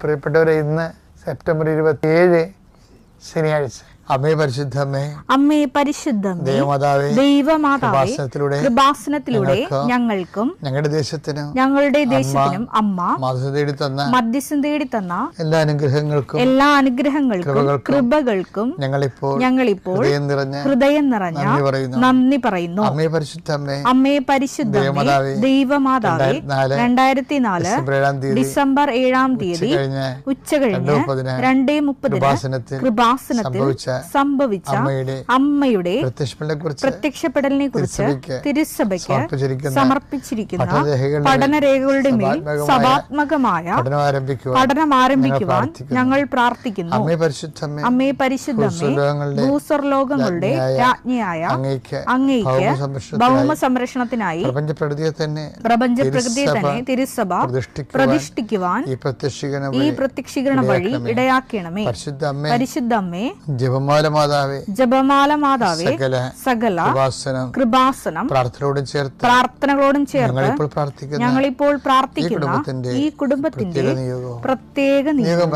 പ്രിയപ്പെട്ടവരെ, ഇന്ന് സെപ്റ്റംബർ 27 ശനിയാഴ്ച. അമ്മേ പരിശുദ്ധമേ, അമ്മേ പരിശുദ്ധമേ, ദൈവമാതാവേ, കൃപാസനത്തിലൂടെ ഞങ്ങൾക്കും ഞങ്ങളുടെ ദേശത്തിനും അമ്മ മധ്യസ്ഥം തേടി തന്ന എല്ലാ അനുഗ്രഹങ്ങൾക്കും കൃപകൾക്കും ഞങ്ങളിപ്പോൾ ഹൃദയം നിറഞ്ഞ നന്ദി പറയുന്നു. അമ്മേ പരിശുദ്ധമേ, ദൈവമാതാവേ, 2004 ഡിസംബർ 7-ാം തീയതി ഉച്ചകഴിഞ്ഞ് 2:30 കൃപാസനത്തിൽ സംഭവിച്ച അമ്മയുടെ പ്രത്യക്ഷപ്പെടലിനെ കുറിച്ച് തിരുസഭയ്ക്ക് സമർപ്പിച്ചിരിക്കുന്ന പഠനരേഖകളുടെ മേൽ സഭാത്മകമായ പഠനം ആരംഭിക്കുവാൻ ഞങ്ങൾ പ്രാർത്ഥിക്കുന്നു. അമ്മേ പരിശുദ്ധമേ, ഭൂസ്വർലോകങ്ങളുടെ രാജ്ഞിയായ അങ്ങേയ്ക്ക് ഭൗമ സംരക്ഷണത്തിനായി പ്രപഞ്ചപ്രകൃതിയെ തന്നെ തിരുസഭ പ്രതിഷ്ഠിക്കുവാൻ ഈ പ്രത്യക്ഷീകരണ വഴി ഇടയാക്കണമേ. പരിശുദ്ധമ്മേ, ജപമാല മാതാവേ, സകല കൃപാസനം പ്രാർത്ഥനകളോടും ചേർത്ത് ഞങ്ങളിപ്പോൾ പ്രാർത്ഥിക്കുന്ന ഈ കുടുംബത്തിന്റെ പ്രത്യേക നിയോഗം.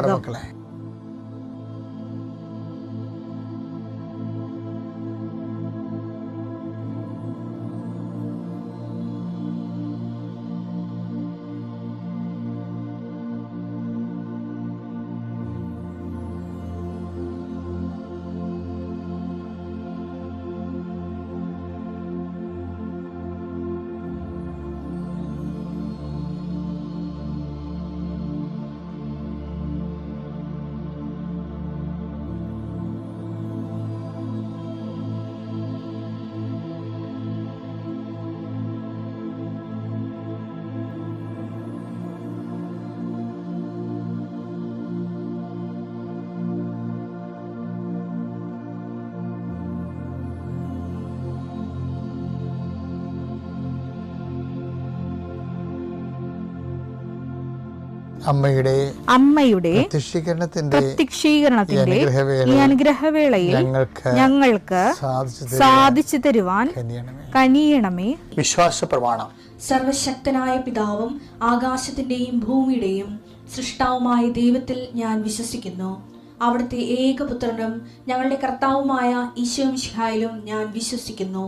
അമ്മയുടെ പ്രത്യക്ഷീകരണത്തിന്റെ ഈ അനുഗ്രഹവേളയിൽ ഞങ്ങൾക്ക് സാധിച്ചു തരുവാൻ കനിയണമേ. വിശ്വാസ പ്രമാണം. സർവശക്തനായ പിതാവും ആകാശത്തിന്റെയും ഭൂമിയുടെയും സൃഷ്ടാവുമായ ദൈവത്തിൽ ഞാൻ വിശ്വസിക്കുന്നു. അവിടുത്തെ ഏകപുത്രനും ഞങ്ങളുടെ കർത്താവുമായ ഈശോ മിശിഹായിലും ഞാൻ വിശ്വസിക്കുന്നു.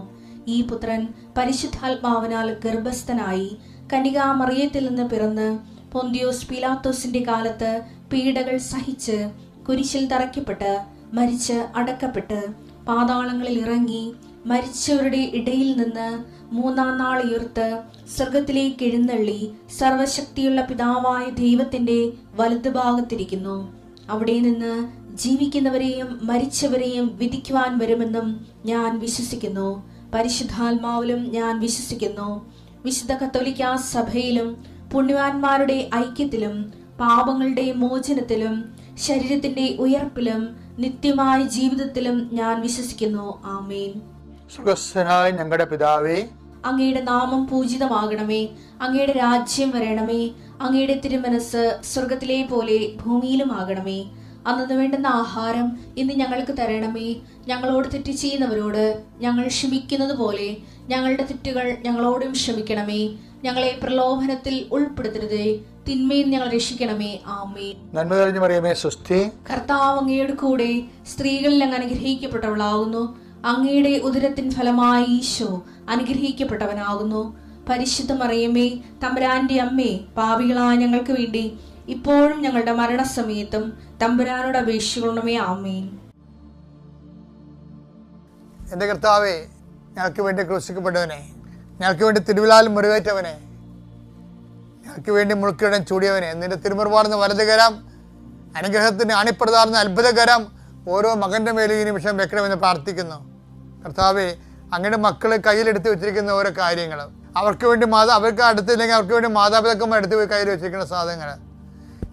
ഈ പുത്രൻ പരിശുദ്ധാത്മാവിനാൽ ഗർഭസ്ഥനായി കന്യകാമറിയത്തിൽ നിന്ന് പിറന്ന് പൊന്തിയോസ് പീലാത്തോസിന്റെ കാലത്ത് പീഡകൾ സഹിച്ച് കുരിശിൽ തറയ്ക്കപ്പെട്ട് മരിച്ച് അടക്കപ്പെട്ട് പാതാളങ്ങളിൽ ഇറങ്ങി മരിച്ചവരുടെ ഇടയിൽ നിന്ന് 3-ാം നാൾ ഉയർത്ത് സ്വർഗത്തിലേക്ക് എഴുന്നള്ളി സർവശക്തിയുള്ള പിതാവായ ദൈവത്തിന്റെ വലതുഭാഗത്തിരിക്കുന്നു. അവിടെ നിന്ന് ജീവിക്കുന്നവരെയും മരിച്ചവരെയും വിധിക്കുവാൻ വരുമെന്നും ഞാൻ വിശ്വസിക്കുന്നു. പരിശുദ്ധാത്മാവിലും ഞാൻ വിശ്വസിക്കുന്നു. വിശുദ്ധ കത്തോലിക്കാ സഭയിലും പുണ്യവാന്മാരുടെ ഐക്യത്തിലും പാപങ്ങളുടെ മോചനത്തിലും ശരീരത്തിന്റെ ഉയർപ്പിലും നിത്യമായ ജീവിതത്തിലും ഞാൻ വിശ്വസിക്കുന്നു. ആമേൻ. സ്വർഗ്ഗസ്ഥനായ ഞങ്ങളുടെ പിതാവേ, അങ്ങയുടെ നാമം പൂജിതമാകണമേ. അങ്ങയുടെ രാജ്യം വരണമേ. അങ്ങയുടെ തിരുമനസ് സ്വർഗത്തിലെ പോലെ ഭൂമിയിലും ആകണമേ. അന്നു വേണ്ടുന്ന ആഹാരം ഇന്ന് ഞങ്ങൾക്ക് തരണമേ. ഞങ്ങളോട് തെറ്റ് ചെയ്യുന്നവരോട് ഞങ്ങൾ ക്ഷമിക്കുന്നത് പോലെ ഞങ്ങളുടെ തെറ്റുകൾ ഞങ്ങളോടും ക്ഷമിക്കണമേ. ഞങ്ങളെ പ്രലോഭനത്തിൽ ഉൾപ്പെടുത്തരുതേ, തിന്മയിൽ ഞങ്ങൾ രക്ഷിക്കണമേ. ആമേൻ. നന്മ നിറഞ്ഞ മറിയമേ, സ്വസ്തി. കർത്താവ് അങ്ങയുടെ കൂടെ സ്ത്രീകളിൽ അങ്ങ് അനുഗ്രഹിക്കപ്പെട്ടവളാകുന്നു. അങ്ങയുടെ ഉദരത്തിൻ ഫലമായി ഈശോ അനുഗ്രഹിക്കപ്പെട്ടവനാകുന്നു. പരിശുദ്ധ മറിയമേ, തമ്പുരാന്റെ അമ്മേ, പാപികളായ ഞങ്ങൾക്ക് വേണ്ടി ഇപ്പോഴും ഞങ്ങളുടെ മരണസമയത്തും തമ്പുരാനോട് അപേക്ഷിക്കണമേ. ആമേൻ. എൻ്റെ കർത്താവേ, ഞങ്ങൾക്ക് വേണ്ടി ക്രൂശിക്കപ്പെട്ടവനെ, ഞങ്ങൾക്ക് വേണ്ടി തിരുവിലാൽ മുറിവേറ്റവനെ, ഞങ്ങൾക്ക് വേണ്ടി മുൾക്കിടം ചൂടിയവനെ, നിന്റെ തിരുമുറുപാടുന്ന വലതുകരം, അനുഗ്രഹത്തിന് അണിപ്രദാർന്ന അത്ഭുതകരം ഓരോ മകൻ്റെ മേലും ഈ നിമിഷം വെക്കണമെന്ന് പ്രാർത്ഥിക്കുന്നു. കർത്താവേ, അങ്ങയുടെ മക്കൾ കയ്യിലെടുത്ത് വെച്ചിരിക്കുന്ന ഓരോ കാര്യങ്ങൾ, അവർക്ക് വേണ്ടി അവർക്ക് അടുത്തില്ലെങ്കിൽ അവർക്ക് വേണ്ടി മാതാപിതാക്കന്മാർ എടുത്ത് പോയി കയ്യിൽ വെച്ചിരിക്കുന്ന സാധനങ്ങൾ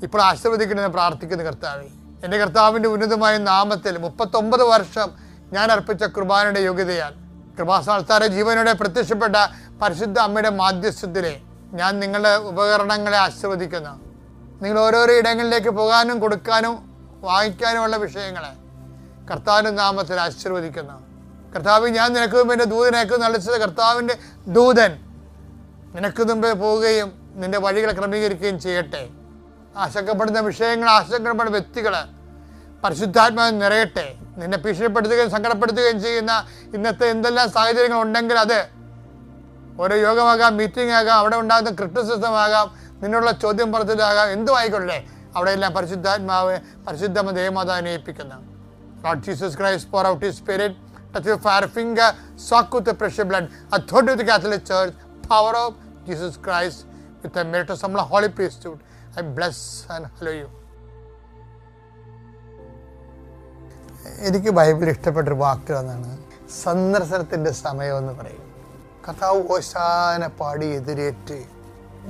ഇപ്പോൾ ആശീർവദിക്കണമെന്ന് പ്രാർത്ഥിക്കുന്നു. കർത്താവേ, എൻ്റെ കർത്താവിൻ്റെ ഉന്നതമായ നാമത്തിൽ 39 വർഷം ഞാൻ അർപ്പിച്ച കുർബാനയുടെ യോഗ്യതയാൽ കൃപാസ്ഥാനത്താരെ ജീവനോടെ പ്രത്യക്ഷപ്പെട്ട പരിശുദ്ധ അമ്മയുടെ മാധ്യസ്ഥത്തിലെ ഞാൻ നിങ്ങളുടെ ഉപകരണങ്ങളെ ആശീർവദിക്കുന്നു. നിങ്ങൾ ഓരോരോ ഇടങ്ങളിലേക്ക് പോകാനും കൊടുക്കാനും വാങ്ങിക്കാനുമുള്ള വിഷയങ്ങളെ കർത്താവിൻ്റെ നാമത്തിൽ ആശീർവദിക്കുന്നു. കർത്താവ്, ഞാൻ നിനക്ക് മുമ്പ് എൻ്റെ ദൂതനേക്ക് നളിച്ചത് കർത്താവിൻ്റെ ദൂതൻ നിനക്ക് മുമ്പേ പോവുകയും നിൻ്റെ വഴികളെ ക്രമീകരിക്കുകയും ചെയ്യട്ടെ. ആശങ്കപ്പെടുന്ന വിഷയങ്ങൾ, ആശങ്കപ്പെടുന്ന വ്യക്തികൾ പരിശുദ്ധാത്മാവ് നിറയട്ടെ. നിന്നെ ഭീഷണിപ്പെടുത്തുകയും സങ്കടപ്പെടുത്തുകയും ചെയ്യുന്ന ഇന്നത്തെ എന്തെല്ലാം സാഹചര്യങ്ങൾ ഉണ്ടെങ്കിൽ അത് ഓരോ യോഗമാകാം, മീറ്റിംഗ് ആകാം, അവിടെ ഉണ്ടാകുന്ന ക്രിറ്റിസിസം ആകാം, നിന്നുള്ള ചോദ്യം പറച്ചിലാകാം, എന്തും ആയിക്കൊള്ളേ, അവിടെയെല്ലാം പരിശുദ്ധാത്മാവ് പരിശുദ്ധ ദേവമാതാവിനെ ഏൽപ്പിക്കുന്നു. Lord Jesus Christ, pour out His Spirit, touch your fire finger, soak with the precious blood, authority of the Catholic Church, power of Jesus Christ, with the merit of some holy priesthood. I bless and hallow you. എനിക്ക് Bible ഇഷ്ടപ്പെട്ടൊരു വാക്ക് എന്നാണ് സന്ദർശനത്തിൻ്റെ സമയമെന്ന് പറയും. കർത്താവ് ഓശാന പാടി എതിരേറ്റ്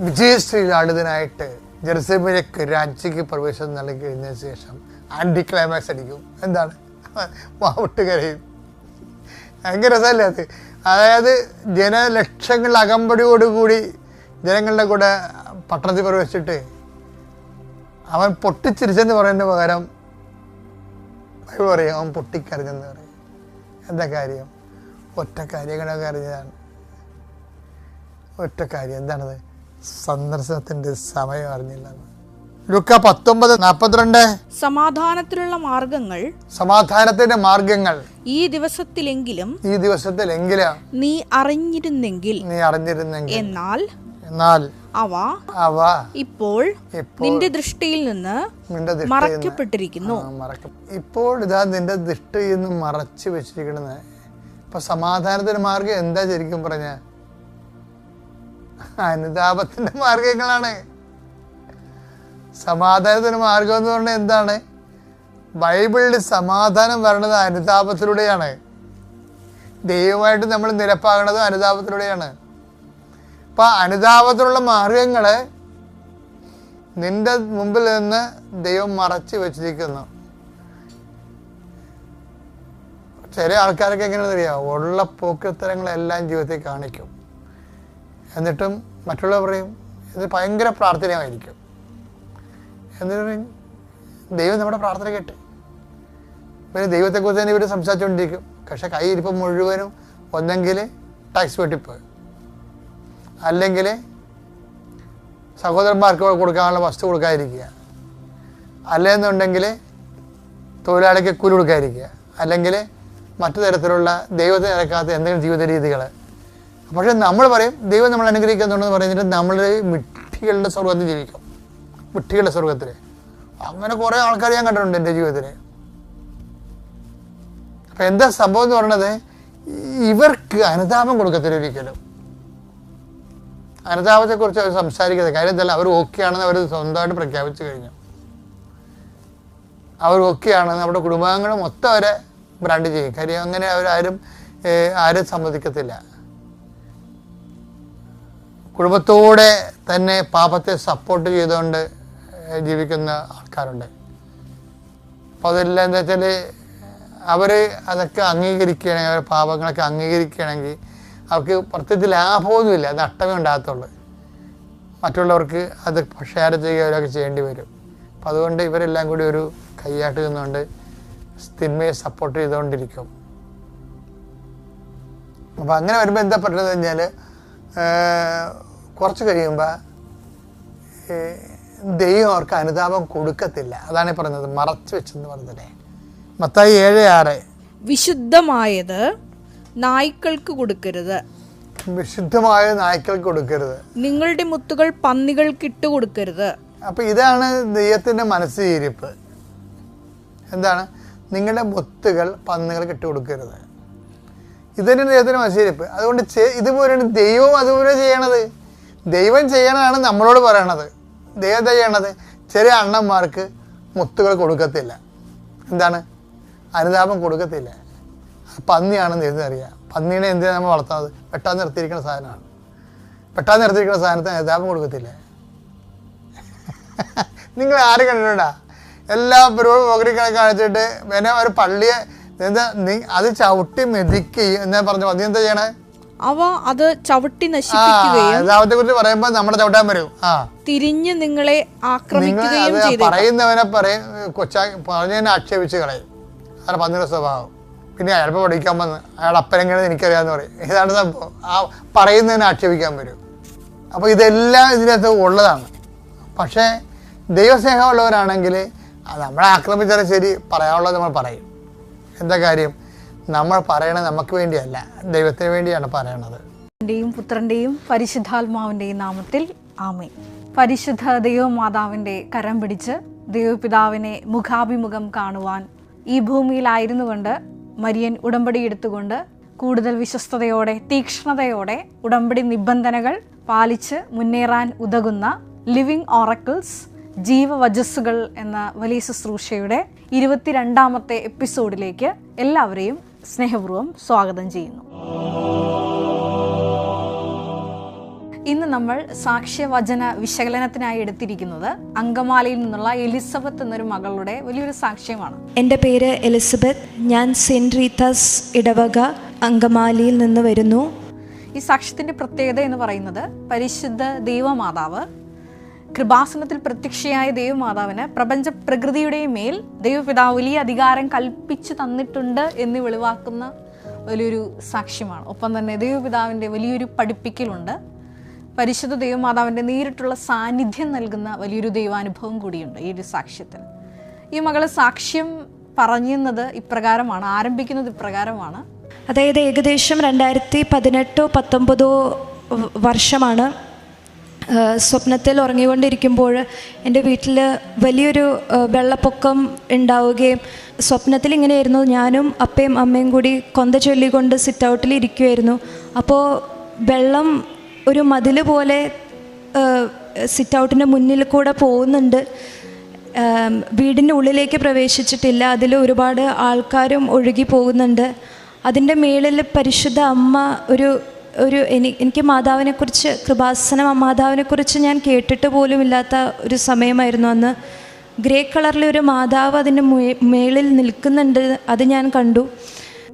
വിജയശ്രീലാളിതനായിട്ട് ജെറുസലേമിലേക്ക് രാജ്യക്ക് പ്രവേശനം നൽകി കഴിഞ്ഞതിന് ശേഷം ആൻറ്റി ക്ലൈമാക്സ് അടിക്കും. എന്താണ്? മാവിട്ട് കരയും. ഭയങ്കര രസമല്ലേ അത്? അതായത് ജനലക്ഷങ്ങൾ അകമ്പടിയോടുകൂടി ജനങ്ങളുടെ കൂടെ പട്ടണത്തിൽ പ്രവേശിച്ചിട്ട് അവൻ പൊട്ടിച്ചിരിച്ചെന്ന് പറയുന്നതിന് പകരം ബൈബിൾ പറയും അവൻ പൊട്ടിക്കരഞ്ഞെന്ന് പറയും. എന്താ കാര്യം? ഒറ്റ കാര്യങ്ങളൊക്കെ അറിഞ്ഞതാണ്. ഒറ്റ കാര്യം എന്താണത്? സന്ദർശനത്തിന്റെ സമയം അറിഞ്ഞില്ല. ലൂക്ക 19:42 സമാധാനത്തിനുള്ള മാർഗങ്ങൾ, സമാധാനത്തിന്റെ മാർഗങ്ങൾ ഈ ദിവസത്തിലെങ്കിലും നീ അറിഞ്ഞിരുന്നെങ്കിൽ എന്നാൽ അവ ഇപ്പോൾ നിന്റെ ദൃഷ്ടിയിൽ നിന്ന് മറയ്ക്കപ്പെട്ടിരിക്കുന്നു. ഇപ്പോൾ ഇതാ നിന്റെ ദൃഷ്ടിയിൽ നിന്ന് മറച്ചു വെച്ചിരിക്കണത്. ഇപ്പൊ സമാധാനത്തിന്റെ മാർഗം എന്താ ശരിക്കും പറഞ്ഞ? അനുതാപത്തിന്റെ മാർഗങ്ങളാണ്. സമാധാനത്തിന് മാർഗം എന്ന് പറഞ്ഞാൽ എന്താണ്? ബൈബിളിൽ സമാധാനം വരണത് അനുതാപത്തിലൂടെയാണ്. ദൈവമായിട്ട് നമ്മൾ നിരപ്പാകണത് അനുതാപത്തിലൂടെയാണ്. അപ്പൊ അനുതാപത്തിലുള്ള മാർഗങ്ങള് നിന്റെ മുമ്പിൽ നിന്ന് ദൈവം മറച്ചു വെച്ചിരിക്കുന്നു. ചില ആൾക്കാരൊക്കെ എങ്ങനെയാണെന്ന് അറിയാം, ഉള്ള പോക്കൃത്തരങ്ങളെല്ലാം ജീവിതത്തിൽ കാണിക്കും. എന്നിട്ടും മറ്റുള്ളവർ പറയും ഇത് ഭയങ്കര പ്രാർത്ഥനയായിരിക്കും. എന്നിട്ട് പറയും ദൈവം നമ്മുടെ പ്രാർത്ഥന കേട്ട്. പിന്നെ ദൈവത്തെക്കുറിച്ച് തന്നെ ഇവർ സംസാരിച്ചുകൊണ്ടിരിക്കും. പക്ഷെ കയ്യിരിപ്പം മുഴുവനും ഒന്നെങ്കിൽ ടാക്സ് വെട്ടിപ്പ്, അല്ലെങ്കിൽ സഹോദരന്മാർക്ക് കൊടുക്കാനുള്ള വസ്തു കൊടുക്കാതിരിക്കുക, അല്ലെന്നുണ്ടെങ്കിൽ തൊഴിലാളിക്ക് കൂലി കൊടുക്കാതിരിക്കുക, അല്ലെങ്കിൽ മറ്റു തരത്തിലുള്ള ദൈവത്തെ നിരക്കാത്ത എന്തെങ്കിലും ജീവിത രീതികൾ. പക്ഷെ നമ്മൾ പറയും ദൈവം നമ്മൾ അനുഗ്രഹിക്കുന്നുണ്ടെന്ന് പറയുന്നിട്ട് നമ്മൾ വിഡ്ഢികളുടെ സ്വർഗത്തിൽ ജീവിക്കും. വിഡ്ഢികളുടെ സ്വർഗത്തിൽ അങ്ങനെ കുറേ ആൾക്കാർ ഞാൻ കണ്ടിട്ടുണ്ട് എൻ്റെ ജീവിതത്തിൽ. അപ്പം എന്താ സംഭവം എന്ന് പറയണത്? ഇവർക്ക് അനുതാപം കൊടുക്കത്തില്ല ഒരിക്കലും. അനുതാപത്തെക്കുറിച്ച് അവർ സംസാരിക്കുന്നത് കാര്യം എന്തല്ല, അവർ ഓക്കെയാണെന്ന് അവർ സ്വന്തമായിട്ട് പ്രഖ്യാപിച്ചു കഴിഞ്ഞു. അവർ ഓക്കെയാണെന്ന് അവരുടെ കുടുംബാംഗങ്ങൾ മൊത്തം അവരെ ബ്രാൻഡ് ചെയ്യും. കാര്യം അങ്ങനെ ആരും സമ്മതിക്കത്തില്ല. കുടുംബത്തോടെ തന്നെ പാപത്തെ സപ്പോർട്ട് ചെയ്തുകൊണ്ട് ജീവിക്കുന്ന ആൾക്കാരുണ്ട്. അപ്പോൾ അതെല്ലാം എന്താ വെച്ചാൽ അവർ അതൊക്കെ അംഗീകരിക്കുകയാണെങ്കിൽ, അവരുടെ പാപങ്ങളൊക്കെ അംഗീകരിക്കുകയാണെങ്കിൽ അവർക്ക് പ്രത്യേകിച്ച് ലാഭമൊന്നുമില്ല, നഷ്ടമേ ഉണ്ടാകത്തുള്ളൂ. മറ്റുള്ളവർക്ക് അത് ഷെയർ ചെയ്യുകയൊക്കെ ചെയ്യേണ്ടി വരും. അപ്പം അതുകൊണ്ട് ഇവരെല്ലാം കൂടി ഒരു കൈയാട്ട് നിന്നുകൊണ്ട് തിന്മയെ സപ്പോർട്ട് ചെയ്തുകൊണ്ടിരിക്കും. അപ്പം അങ്ങനെ വരുമ്പോൾ എന്താ പറ്റുന്നത് കഴിഞ്ഞാൽ കുറച്ച് കഴിയുമ്പോൾ ദൈവം അവർക്ക് അനുതാപം കൊടുക്കത്തില്ല. അതാണ് പറഞ്ഞത് മറച്ചു വെച്ചെന്ന് പറഞ്ഞതല്ലേ. മത്തായി 7:6 വിശുദ്ധമായത് നായ്ക്കൾക്ക് കൊടുക്കരുത്, വിശുദ്ധമായ നായ്ക്കൾക്ക് കൊടുക്കരുത്, നിങ്ങളുടെ മുത്തുകൾ പന്നികൾക്ക് ഇട്ട് കൊടുക്കരുത്. അപ്പൊ ഇതാണ് ദൈവത്തിന്റെ മനസ്സിരിപ്പ്. എന്താണ്? നിങ്ങളുടെ മുത്തുകൾ പന്നികൾക്ക് ഇട്ട് കൊടുക്കരുത്. ഇതന്നെ ദൈവത്തിന്റെ മനസ്സിരിപ്പ്. അതുകൊണ്ട് ഇതുപോലെയാണ് ദൈവം അതുപോലെ ചെയ്യണത്. ദൈവം ചെയ്യണതാണ് നമ്മളോട് പറയണത്. ദൈവം ചെയ്യണത് ചെറിയ അണ്ണന്മാർക്ക് മുത്തുകൾ കൊടുക്കത്തില്ല. എന്താണ്? അനുതാപം കൊടുക്കത്തില്ല. പന്നിയാണെന്ന് എഴുതറിയാം. പന്നീനെ എന്തിനാണ് നമ്മൾ വളർത്തുന്നത്? വെട്ടാൻ നിർത്തിയിരിക്കുന്ന സാധനമാണ്. വെട്ടാൻ നിർത്തിയിരിക്കുന്ന സാധനത്തിന് അനുതാപം കൊടുക്കത്തില്ല. നിങ്ങൾ ആരും കണ്ടിട്ടുണ്ടാ? എല്ലാ പരിപാടി പോകരിക്കണക്ക് കാണിച്ചിട്ട് പിന്നെ ഒരു പള്ളിയെ എന്താ അത് ചവിട്ടി മെതിക്കുകയും എന്നാ പറഞ്ഞു. പന്നി എന്താ ചെയ്യണേ? അവ അത് ചവിട്ടി നശിപ്പിക്കുകയും അനുതാപത്തെ കുറിച്ച് പറയുമ്പോ നമ്മുടെ ചവിട്ടാൻ വരും. തിരിഞ്ഞ് നിങ്ങളെ ആക്രമിക്കുകയും ചെയ്തു. പറയുന്നവനെ പറഞ്ഞതിനെ ആക്ഷേപിച്ച് കളയും. അതാണ് പന്നിയുടെ സ്വഭാവം. പിന്നെ അയാളിപ്പോൾ പഠിക്കാൻ വന്ന് അയാൾ അപ്പനെങ്ങനെ എനിക്കറിയാമെന്ന് പറയും. ഇതാണ് സംഭവം. ആ പറയുന്നതിനെ ആക്ഷേപിക്കാൻ വരും. അപ്പോൾ ഇതെല്ലാം ഇതിനകത്ത് ഉള്ളതാണ്. പക്ഷേ ദൈവസ്നേഹമുള്ളവരാണെങ്കിൽ നമ്മളെ ആക്രമിച്ചാലും ശരി, പറയാനുള്ളത് നമ്മൾ പറയും. എന്താ കാര്യം? നമ്മൾ പറയണത് നമുക്ക് വേണ്ടിയല്ല, ദൈവത്തിന് വേണ്ടിയാണ് പറയണത്. ൻ്റെയും പുത്രൻ്റെയും പരിശുദ്ധാത്മാവിൻ്റെയും നാമത്തിൽ ആമേൻ. പരിശുദ്ധ ദൈവമാതാവിൻ്റെ കരം പിടിച്ച് ദൈവപിതാവിനെ മുഖാഭിമുഖം കാണുവാൻ ഈ ഭൂമിയിലായിരുന്നു കൊണ്ട് മരിയൻ ഉടമ്പടി എടുത്തുകൊണ്ട് കൂടുതൽ വിശ്വസ്തയോടെ, തീക്ഷ്ണതയോടെ ഉടമ്പടി നിബന്ധനകൾ പാലിച്ച് മുന്നേറാൻ ഉതകുന്ന ലിവിങ് ഓറക്കിൾസ്, ജീവവചസ്സുകൾ എന്ന വലിയ ശുശ്രൂഷയുടെ 22ാമത്തെ എപ്പിസോഡിലേക്ക് എല്ലാവരെയും സ്നേഹപൂർവ്വം സ്വാഗതം ചെയ്യുന്നു. ഇന്ന് നമ്മൾ സാക്ഷ്യവചന വിശകലനത്തിനായി എടുത്തിരിക്കുന്നത് അങ്കമാലിയിൽ നിന്നുള്ള എലിസബത്ത് എന്നൊരു മകളുടെ വലിയൊരു സാക്ഷ്യമാണ്. എൻ്റെ പേര് എലിസബത്ത്. ഞാൻ സെൻറ്റ് റീത്താസ് ഇടവക അങ്കമാലിയിൽ നിന്ന് വരുന്നു. ഈ സാക്ഷ്യത്തിൻ്റെ പ്രത്യേകത എന്ന് പറയുന്നത് പരിശുദ്ധ ദൈവമാതാവ്, കൃപാസനത്തിൽ പ്രത്യക്ഷയായ ദൈവമാതാവിന് പ്രപഞ്ച പ്രകൃതിയുടെ മേൽ ദൈവപിതാവ് വലിയ അധികാരം കൽപ്പിച്ചു തന്നിട്ടുണ്ട് എന്ന് വെളിവാക്കുന്ന വലിയൊരു സാക്ഷ്യമാണ്. ഒപ്പം തന്നെ ദൈവപിതാവിൻ്റെ വലിയൊരു പഠിപ്പിക്കലുണ്ട്. പരിശുദ്ധ ദൈവമാതാവിൻ്റെ നേരിട്ടുള്ള സാന്നിധ്യം നൽകുന്ന വലിയൊരു ദൈവാനുഭവം കൂടിയുണ്ട് ഈ ഒരു സാക്ഷ്യത്തിൽ. ഈ മകള് സാക്ഷ്യം പറയുന്നത് ഇപ്രകാരമാണ്, ആരംഭിക്കുന്നത് ഇപ്രകാരമാണ്. അതായത് ഏകദേശം 2018-19 വർഷമാണ്. സ്വപ്നത്തിൽ ഉറങ്ങിക്കൊണ്ടിരിക്കുമ്പോൾ എൻ്റെ വീട്ടിൽ വലിയൊരു വെള്ളപ്പൊക്കം ഉണ്ടാവുകയും സ്വപ്നത്തിൽ ഇങ്ങനെയായിരുന്നു, ഞാനും അപ്പയും അമ്മയും കൂടി കൊന്ത ചൊല്ലിക്കൊണ്ട് സിറ്റ് ഔട്ടിൽ ഇരിക്കുമായിരുന്നു. അപ്പോൾ വെള്ളം ഒരു മതിൽ പോലെ സിറ്റ് ഔട്ടിൻ്റെ മുന്നിൽ കൂടെ പോകുന്നുണ്ട്. വീടിൻ്റെ ഉള്ളിലേക്ക് പ്രവേശിച്ചിട്ടില്ല. അതിൽ ഒരുപാട് ആൾക്കാരും ഒഴുകി പോകുന്നുണ്ട്. അതിൻ്റെ മേളിൽ പരിശുദ്ധ അമ്മ എനിക്ക് മാതാവിനെക്കുറിച്ച്, കൃപാസന മാതാവിനെക്കുറിച്ച് ഞാൻ കേട്ടിട്ട് പോലും ഇല്ലാത്ത ഒരു സമയമായിരുന്നു അന്ന്. ഗ്രേ കളറിലൊരു മാതാവ് അതിൻ്റെ മേളിൽ നിൽക്കുന്നുണ്ട്. അത് ഞാൻ കണ്ടു.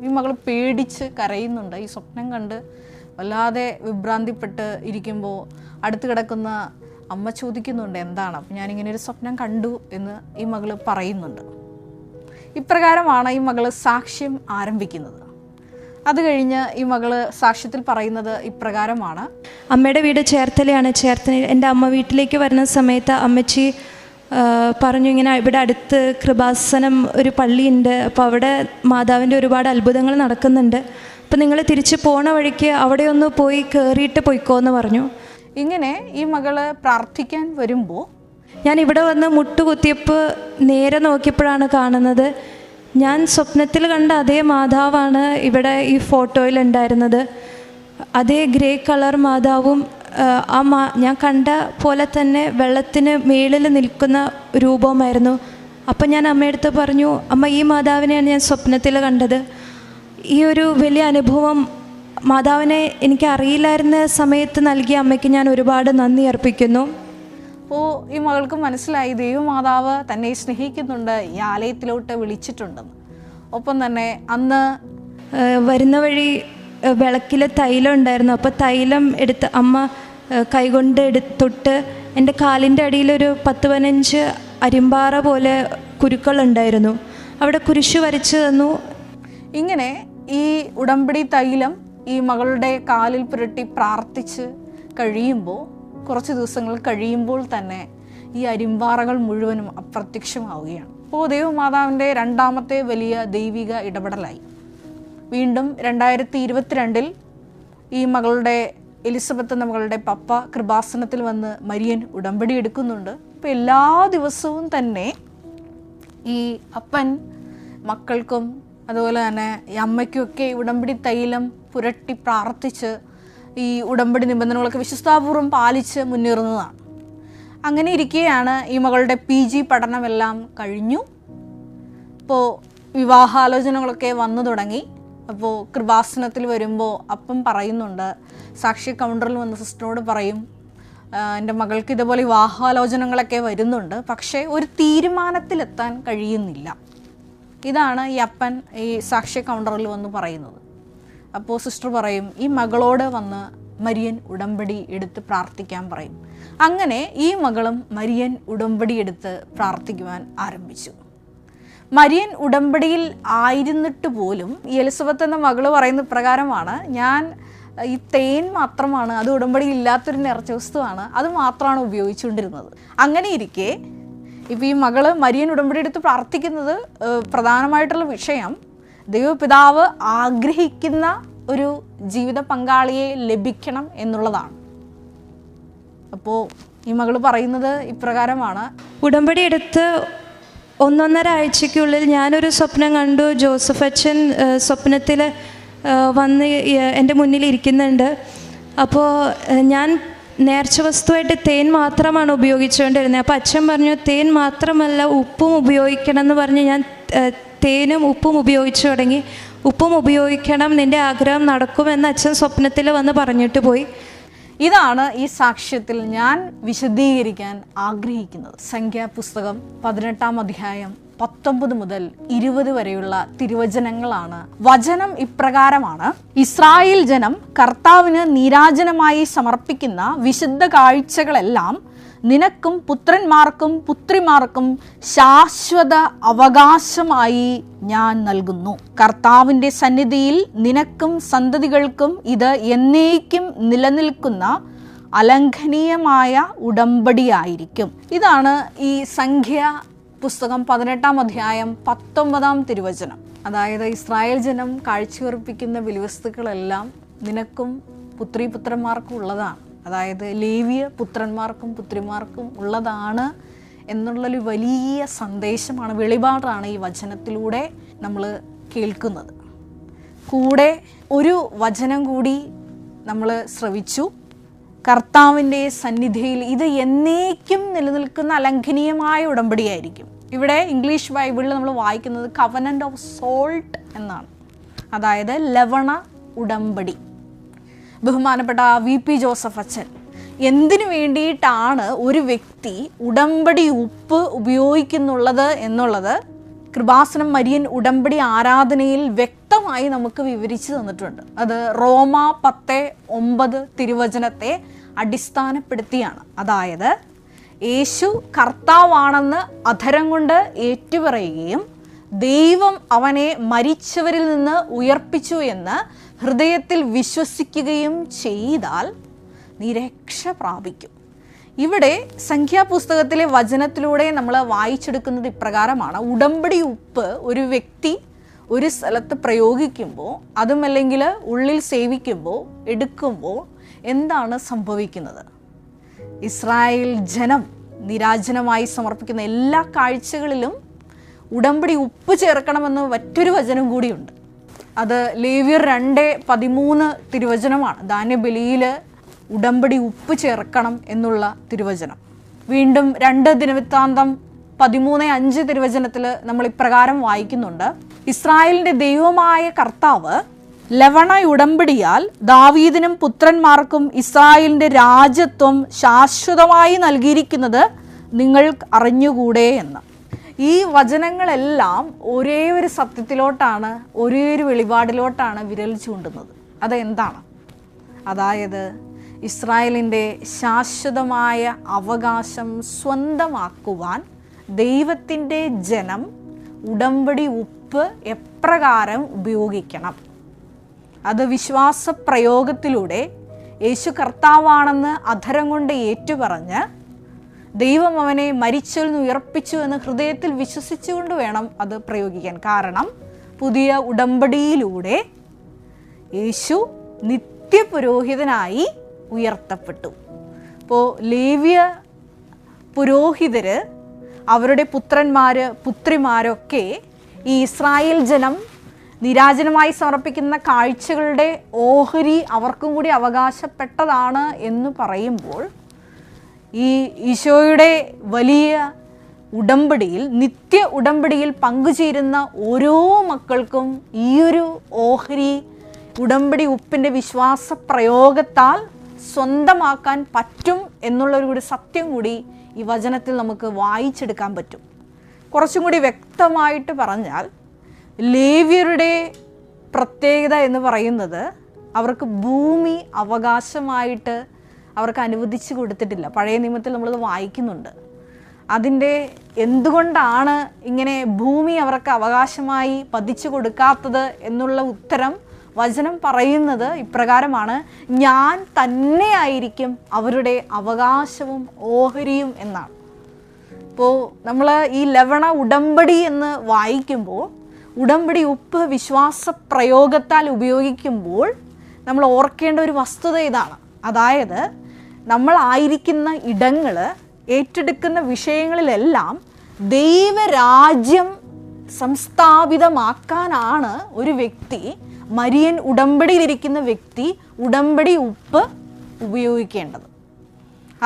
ഈ മകൾ പേടിച്ച് കരയുന്നുണ്ട്. ഈ സ്വപ്നം കണ്ട് വല്ലാതെ വിഭ്രാന്തിപ്പെട്ട് ഇരിക്കുമ്പോൾ അടുത്ത് കിടക്കുന്ന അമ്മ ചോദിക്കുന്നുണ്ട് എന്താണ്. അപ്പം ഞാനിങ്ങനെ ഒരു സ്വപ്നം കണ്ടു എന്ന് ഈ മകൾ പറയുന്നുണ്ട്. ഇപ്രകാരമാണ് ഈ മകൾ സാക്ഷ്യം ആരംഭിക്കുന്നത്. അത് കഴിഞ്ഞ് ഈ മകള് സാക്ഷ്യത്തിൽ പറയുന്നത് ഇപ്രകാരമാണ്. അമ്മയുടെ വീട് ചേർത്തലയാണ്. ചേർത്തലയിൽ എൻ്റെ അമ്മ വീട്ടിലേക്ക് വരുന്ന സമയത്ത് അമ്മച്ചി പറഞ്ഞു, ഇങ്ങനെ ഇവിടെ അടുത്ത് കൃപാസനം ഒരു പള്ളിയുണ്ട്, അപ്പോൾ അവിടെ മാതാവിൻ്റെ ഒരുപാട് അത്ഭുതങ്ങൾ നടക്കുന്നുണ്ട്, അപ്പം നിങ്ങൾ തിരിച്ച് പോണ വഴിക്ക് അവിടെ ഒന്ന് പോയി കയറിയിട്ട് പോയിക്കോന്ന് പറഞ്ഞു. ഇങ്ങനെ ഈ മകള് പ്രാർത്ഥിക്കാൻ വരുമ്പോൾ ഞാൻ ഇവിടെ വന്ന് മുട്ടുകുത്തിയപ്പോൾ നേരെ നോക്കിയപ്പോഴാണ് കാണുന്നത്, ഞാൻ സ്വപ്നത്തിൽ കണ്ട അതേ മാതാവാണ് ഇവിടെ ഈ ഫോട്ടോയിൽ ഉണ്ടായിരുന്നത്. അതേ ഗ്രേ കളർ മാതാവും ഞാൻ കണ്ട പോലെ തന്നെ വെള്ളത്തിന് മേളിൽ നിൽക്കുന്ന രൂപമായിരുന്നു. അപ്പം ഞാൻ അമ്മയടുത്ത് പറഞ്ഞു, അമ്മ ഈ മാതാവിനെയാണ് ഞാൻ സ്വപ്നത്തിൽ കണ്ടത്. ഈ ഒരു വലിയ അനുഭവം മാതാവിനെ എനിക്ക് അറിയില്ലായിരുന്ന സമയത്ത് നൽകിയ അമ്മയ്ക്ക് ഞാൻ ഒരുപാട് നന്ദി അർപ്പിക്കുന്നു. അപ്പോൾ ഈ മകൾക്ക് മനസ്സിലായി ദൈവമാതാവ് തന്നെ സ്നേഹിക്കുന്നുണ്ട്, ഈ ആലയത്തിലോട്ട് വിളിച്ചിട്ടുണ്ടെന്ന്. ഒപ്പം തന്നെ അന്ന് വരുന്ന വഴി വിളക്കിൽ തൈലം ഉണ്ടായിരുന്നു. അപ്പോൾ തൈലം എടുത്ത് അമ്മ കൈകൊണ്ട് തൊട്ട് എൻ്റെ കാലിൻ്റെ അടിയിലൊരു 10-15 അരിമ്പാറ പോലെ കുരുക്കളുണ്ടായിരുന്നു. അവിടെ കുരിശ് വരച്ച് തന്നു. ഇങ്ങനെ ഈ ഉടമ്പടി തൈലം ഈ മകളുടെ കാലിൽ പുരട്ടി പ്രാർത്ഥിച്ച് കഴിയുമ്പോൾ, കുറച്ച് ദിവസങ്ങൾ കഴിയുമ്പോൾ തന്നെ ഈ അരിമ്പാറകൾ മുഴുവനും അപ്രത്യക്ഷമാവുകയാണ്. അപ്പോൾ ദൈവമാതാവിൻ്റെ 2ാമത്തെ വലിയ ദൈവിക ഇടപെടലായി. വീണ്ടും 2022 ഈ മകളുടെ എലിസബത്ത് എന്ന മകളുടെ പപ്പ കൃപാസനത്തിൽ വന്ന് മരിയൻ ഉടമ്പടി എടുക്കുന്നുണ്ട്. അപ്പോൾ എല്ലാ ദിവസവും തന്നെ ഈ അപ്പൻ മക്കൾക്കും അതുപോലെ തന്നെ ഈ അമ്മയ്ക്കുമൊക്കെ ഉടമ്പടി തൈലം പുരട്ടി പ്രാർത്ഥിച്ച് ഈ ഉടമ്പടി നിബന്ധനകളൊക്കെ വിശ്വസ്താപൂർവ്വം പാലിച്ച് മുന്നേറുന്നതാണ്. അങ്ങനെ ഇരിക്കെയാണ് ഈ മകളുടെ PG പഠനമെല്ലാം കഴിഞ്ഞു. ഇപ്പോൾ വിവാഹാലോചനകളൊക്കെ വന്നു തുടങ്ങി. അപ്പോൾ കൃപാസനത്തിൽ വരുമ്പോൾ അപ്പം പറയുന്നുണ്ട്, സാക്ഷി കൗണ്ടറിൽ വന്ന് സിസ്റ്ററോട് പറയും, എൻ്റെ മകൾക്ക് ഇതുപോലെ വിവാഹാലോചനകളൊക്കെ വരുന്നുണ്ട്, പക്ഷേ ഒരു തീരുമാനത്തിലെത്താൻ കഴിയുന്നില്ല. ഇതാണ് ഈ അപ്പൻ ഈ സാക്ഷി കൗണ്ടറിൽ വന്ന് പറയുന്നത്. അപ്പോൾ സിസ്റ്റർ പറയും, ഈ മകളോട് വന്ന് മരിയൻ ഉടമ്പടി എടുത്ത് പ്രാർത്ഥിക്കാൻ പറയും. അങ്ങനെ ഈ മകളും മരിയൻ ഉടമ്പടി എടുത്ത് പ്രാർത്ഥിക്കുവാൻ ആരംഭിച്ചു. മരിയൻ ഉടമ്പടിയിൽ ആയിരുന്നിട്ട് പോലും ഈ എലിസബത്ത് എന്ന മകള് പറയുന്ന പ്രകാരമാണ്, ഞാൻ ഈ തേൻ മാത്രമാണ്, അത് ഉടമ്പടിയിൽ ഇല്ലാത്തൊരു നിറച്ച വസ്തുവാണ്, അത് മാത്രമാണ് ഉപയോഗിച്ചുകൊണ്ടിരുന്നത്. അങ്ങനെ ഇരിക്കെ ഇപ്പോൾ ഈ മകള് മരിയൻ ഉടമ്പടി എടുത്ത് പ്രാർത്ഥിക്കുന്നത് പ്രധാനമായിട്ടുള്ള വിഷയം ദൈവപിതാവ് ആഗ്രഹിക്കുന്ന ഒരു ജീവിത പങ്കാളിയെ ലഭിക്കണം എന്നുള്ളതാണ്. അപ്പോൾ ഈ മകൾ പറയുന്നത് ഇപ്രകാരമാണ്: ഉടമ്പടി എടുത്ത് 1.5 ആഴ്ചയ്ക്കുള്ളിൽ ഞാനൊരു സ്വപ്നം കണ്ടു. ജോസഫ് അച്ഛൻ സ്വപ്നത്തിൽ വന്ന് എൻ്റെ മുന്നിൽ ഇരിക്കുന്നുണ്ട്. അപ്പോൾ ഞാൻ നേർച്ച വസ്തുവായിട്ട് തേൻ മാത്രമാണ് ഉപയോഗിച്ചുകൊണ്ടിരുന്നത്. അപ്പോൾ അച്ഛൻ പറഞ്ഞു, തേൻ മാത്രമല്ല ഉപ്പും ഉപയോഗിക്കണം എന്ന് പറഞ്ഞ് ഞാൻ തേനും ഉപ്പും ഉപയോഗിച്ചു തുടങ്ങി. ഉപ്പും ഉപയോഗിക്കണം, നിൻ്റെ ആഗ്രഹം നടക്കുമെന്ന് അച്ഛൻ സ്വപ്നത്തിൽ വന്ന് പറഞ്ഞിട്ട് പോയി. ഇതാണ് ഈ സാക്ഷ്യത്തിൽ ഞാൻ വിശദീകരിക്കാൻ ആഗ്രഹിക്കുന്നത്. സംഖ്യാപുസ്തകം 18-ാം അധ്യായം 19 മുതൽ 20 വരെയുള്ള തിരുവചനങ്ങളാണ്. വചനം ഇപ്രകാരമാണ്: ഇസ്രായേൽ ജനം കർത്താവിന് നീരാജനമായി സമർപ്പിക്കുന്ന വിശുദ്ധ കാഴ്ചകളെല്ലാം നിനക്കും പുത്രന്മാർക്കും പുത്രിമാർക്കും ശാശ്വത അവകാശമായി ഞാൻ നൽകുന്നു. കർത്താവിൻ്റെ സന്നിധിയിൽ നിനക്കും സന്തതികൾക്കും ഇത് എന്നേക്കും നിലനിൽക്കുന്ന അലംഘനീയമായ ഉടമ്പടിയായിരിക്കും. ഇതാണ് ഈ സംഖ്യ പുസ്തകം 18-ാം അധ്യായം 19-ാം തിരുവചനം. അതായത് ഇസ്രായേൽ ജനം കാഴ്ചയർപ്പിക്കുന്ന ബലിവസ്തുക്കളെല്ലാം നിനക്കും പുത്രിപുത്രന്മാർക്കും ഉള്ളതാണ്. അതായത് ലേവ്യ പുത്രന്മാർക്കും പുത്രിമാർക്കും ഉള്ളതാണ് എന്നുള്ളൊരു വലിയ സന്ദേശമാണ്, വെളിപാടാണ് ഈ വചനത്തിലൂടെ നമ്മൾ കേൾക്കുന്നത്. കൂടെ ഒരു വചനം കൂടി നമ്മൾ ശ്രവിച്ചു: കർത്താവിൻ്റെ സന്നിധിയിൽ ഇത് എന്നേക്കും നിലനിൽക്കുന്ന അലംഘനീയമായ ഉടമ്പടിയായിരിക്കും. ഇവിടെ ഇംഗ്ലീഷ് ബൈബിളിൽ നമ്മൾ വായിക്കുന്നത് കവനൻ്റ് ഓഫ് സോൾട്ട് എന്നാണ്, അതായത് ലവണ ഉടമ്പടി. ബഹുമാനപ്പെട്ട VP ജോസഫ് അച്ഛൻ എന്തിനു വേണ്ടിയിട്ടാണ് ഒരു വ്യക്തി ഉടമ്പടി ഉപ്പ് ഉപയോഗിക്കുന്നുള്ളത് എന്നുള്ളത് കൃപാസനം മരിയൻ ഉടമ്പടി ആരാധനയിൽ വ്യക്തമായി നമുക്ക് വിവരിച്ചു തന്നിട്ടുണ്ട്. അത് റോമ 10:9 തിരുവചനത്തെ അടിസ്ഥാനപ്പെടുത്തിയാണ്. അതായത് യേശു കർത്താവാണെന്ന് അധരം കൊണ്ട് ഏറ്റുപറയുകയും ദൈവം അവനെ മരിച്ചവരിൽ നിന്ന് ഉയർപ്പിച്ചു എന്ന് ഹൃദയത്തിൽ വിശ്വസിക്കുകയും ചെയ്താൽ നീ രക്ഷ പ്രാപിക്കും. ഇവിടെ സംഖ്യാപുസ്തകത്തിലെ വചനത്തിലൂടെ നമ്മൾ വായിച്ചെടുക്കുന്നത് ഇപ്രകാരമാണ്: ഉടമ്പടി ഉപ്പ് ഒരു വ്യക്തി ഒരു സ്ഥലത്ത് പ്രയോഗിക്കുമ്പോൾ, അതുമല്ലെങ്കിൽ ഉള്ളിൽ സേവിക്കുമ്പോൾ, എടുക്കുമ്പോൾ എന്താണ് സംഭവിക്കുന്നത്? ഇസ്രായേൽ ജനം നിരാജനമായി സമർപ്പിക്കുന്ന എല്ലാ കാഴ്ചകളിലും ഉടമ്പടി ഉപ്പ് ചേർക്കണമെന്ന് മറ്റൊരു വചനം കൂടിയുണ്ട്. അത് ലേവ്യർ 2:13 തിരുവചനമാണ്. ധാന്യബലിയിൽ ഉടമ്പടി ഉപ്പ് ചേർക്കണം എന്നുള്ള തിരുവചനം. വീണ്ടും 2 ദിനവൃത്താന്തം 13:5 തിരുവചനത്തിൽ നമ്മൾ ഇപ്രകാരം വായിക്കുന്നുണ്ട്: ഇസ്രായേലിൻ്റെ ദൈവമായ കർത്താവ് ലവണ ഉടമ്പടിയാൽ ദാവീദിനും പുത്രന്മാർക്കും ഇസ്രായേലിൻ്റെ രാജ്യത്വം ശാശ്വതമായി നൽകിയിരിക്കുന്നത് നിങ്ങൾ അറിഞ്ഞുകൂടെ എന്ന്. ഈ വചനങ്ങളെല്ലാം ഒരേ ഒരു സത്യത്തിലോട്ടാണ്, ഒരേ ഒരു വെളിപാടിലോട്ടാണ് വിരൽ ചൂണ്ടുന്നത്. അതെന്താണ്? അതായത് ഇസ്രായേലിൻ്റെ ശാശ്വതമായ അവകാശം സ്വന്തമാക്കുവാൻ ദൈവത്തിൻ്റെ ജനം ഉടമ്പടി ഉപ്പ് എപ്രകാരം ഉപയോഗിക്കണം. അത് വിശ്വാസപ്രയോഗത്തിലൂടെ യേശു കർത്താവാണെന്ന് അധരം കൊണ്ട് ഏറ്റുപറഞ്ഞ് ദൈവം അവനെ മരിച്ചതിൽ നിന്ന് ഉയർപ്പിച്ചു എന്ന് ഹൃദയത്തിൽ വിശ്വസിച്ചുകൊണ്ട് വേണം അത് പ്രയോഗിക്കാൻ. കാരണം പുതിയ ഉടമ്പടിയിലൂടെ യേശു നിത്യപുരോഹിതനായി ഉയർത്തപ്പെട്ടു. ഇപ്പോൾ ലേവ്യ പുരോഹിതർ, അവരുടെ പുത്രന്മാർ പുത്രിമാരൊക്കെ ഈ ഇസ്രായേൽ ജനം നിരാജനമായി സമർപ്പിക്കുന്ന കാഴ്ചകളുടെ ഓഹരി അവർക്കും കൂടി അവകാശപ്പെട്ടതാണ് എന്ന് പറയുമ്പോൾ, ഈ ഈശോയുടെ വലിയ ഉടമ്പടിയിൽ, നിത്യ ഉടമ്പടിയിൽ പങ്കുചേരുന്ന ഓരോ മക്കൾക്കും ഈയൊരു ഓഹരി ഉടമ്പടി ഉപ്പിൻ്റെ വിശ്വാസ പ്രയോഗത്താൽ സ്വന്തമാക്കാൻ പറ്റും എന്നുള്ളൊരു കൂടി സത്യം കൂടി ഈ വചനത്തിൽ നമുക്ക് വായിച്ചെടുക്കാൻ പറ്റും. കുറച്ചും കൂടി വ്യക്തമായിട്ട് പറഞ്ഞാൽ, ലേവ്യരുടെ പ്രത്യേകത എന്ന് പറയുന്നത് അവർക്ക് ഭൂമി അവകാശമായിട്ട് അവർക്ക് അനുവദിച്ചു കൊടുത്തിട്ടില്ല. പഴയ നിയമത്തിൽ നമ്മളത് വായിക്കുന്നുണ്ട്. അതിൻ്റെ എന്തുകൊണ്ടാണ് ഇങ്ങനെ ഭൂമി അവർക്ക് അവകാശമായി പതിച്ചു കൊടുക്കാത്തത് എന്നുള്ള ഉത്തരം വചനം പറയുന്നത് ഇപ്രകാരമാണ്: ഞാൻ തന്നെയായിരിക്കും അവരുടെ അവകാശവും ഓഹരിയും എന്നാണ്. അപ്പോൾ നമ്മൾ ഈ ലവണ ഉടമ്പടി എന്ന് വായിക്കുമ്പോൾ ഉടമ്പടി ഉപ്പ് വിശ്വാസ പ്രയോഗത്താൽ ഉപയോഗിക്കുമ്പോൾ നമ്മൾ ഓർക്കേണ്ട ഒരു വസ്തുത ഇതാണ്. അതായത് നമ്മളായിരിക്കുന്ന ഇടങ്ങൾ, ഏറ്റെടുക്കുന്ന വിഷയങ്ങളിലെല്ലാം ദൈവരാജ്യം സംസ്ഥാപിതമാക്കാനാണ് ഒരു വ്യക്തി, മരിയൻ ഉടമ്പടിയിലിരിക്കുന്ന വ്യക്തി, ഉടമ്പടി ഉപ്പ് ഉപയോഗിക്കേണ്ടത്.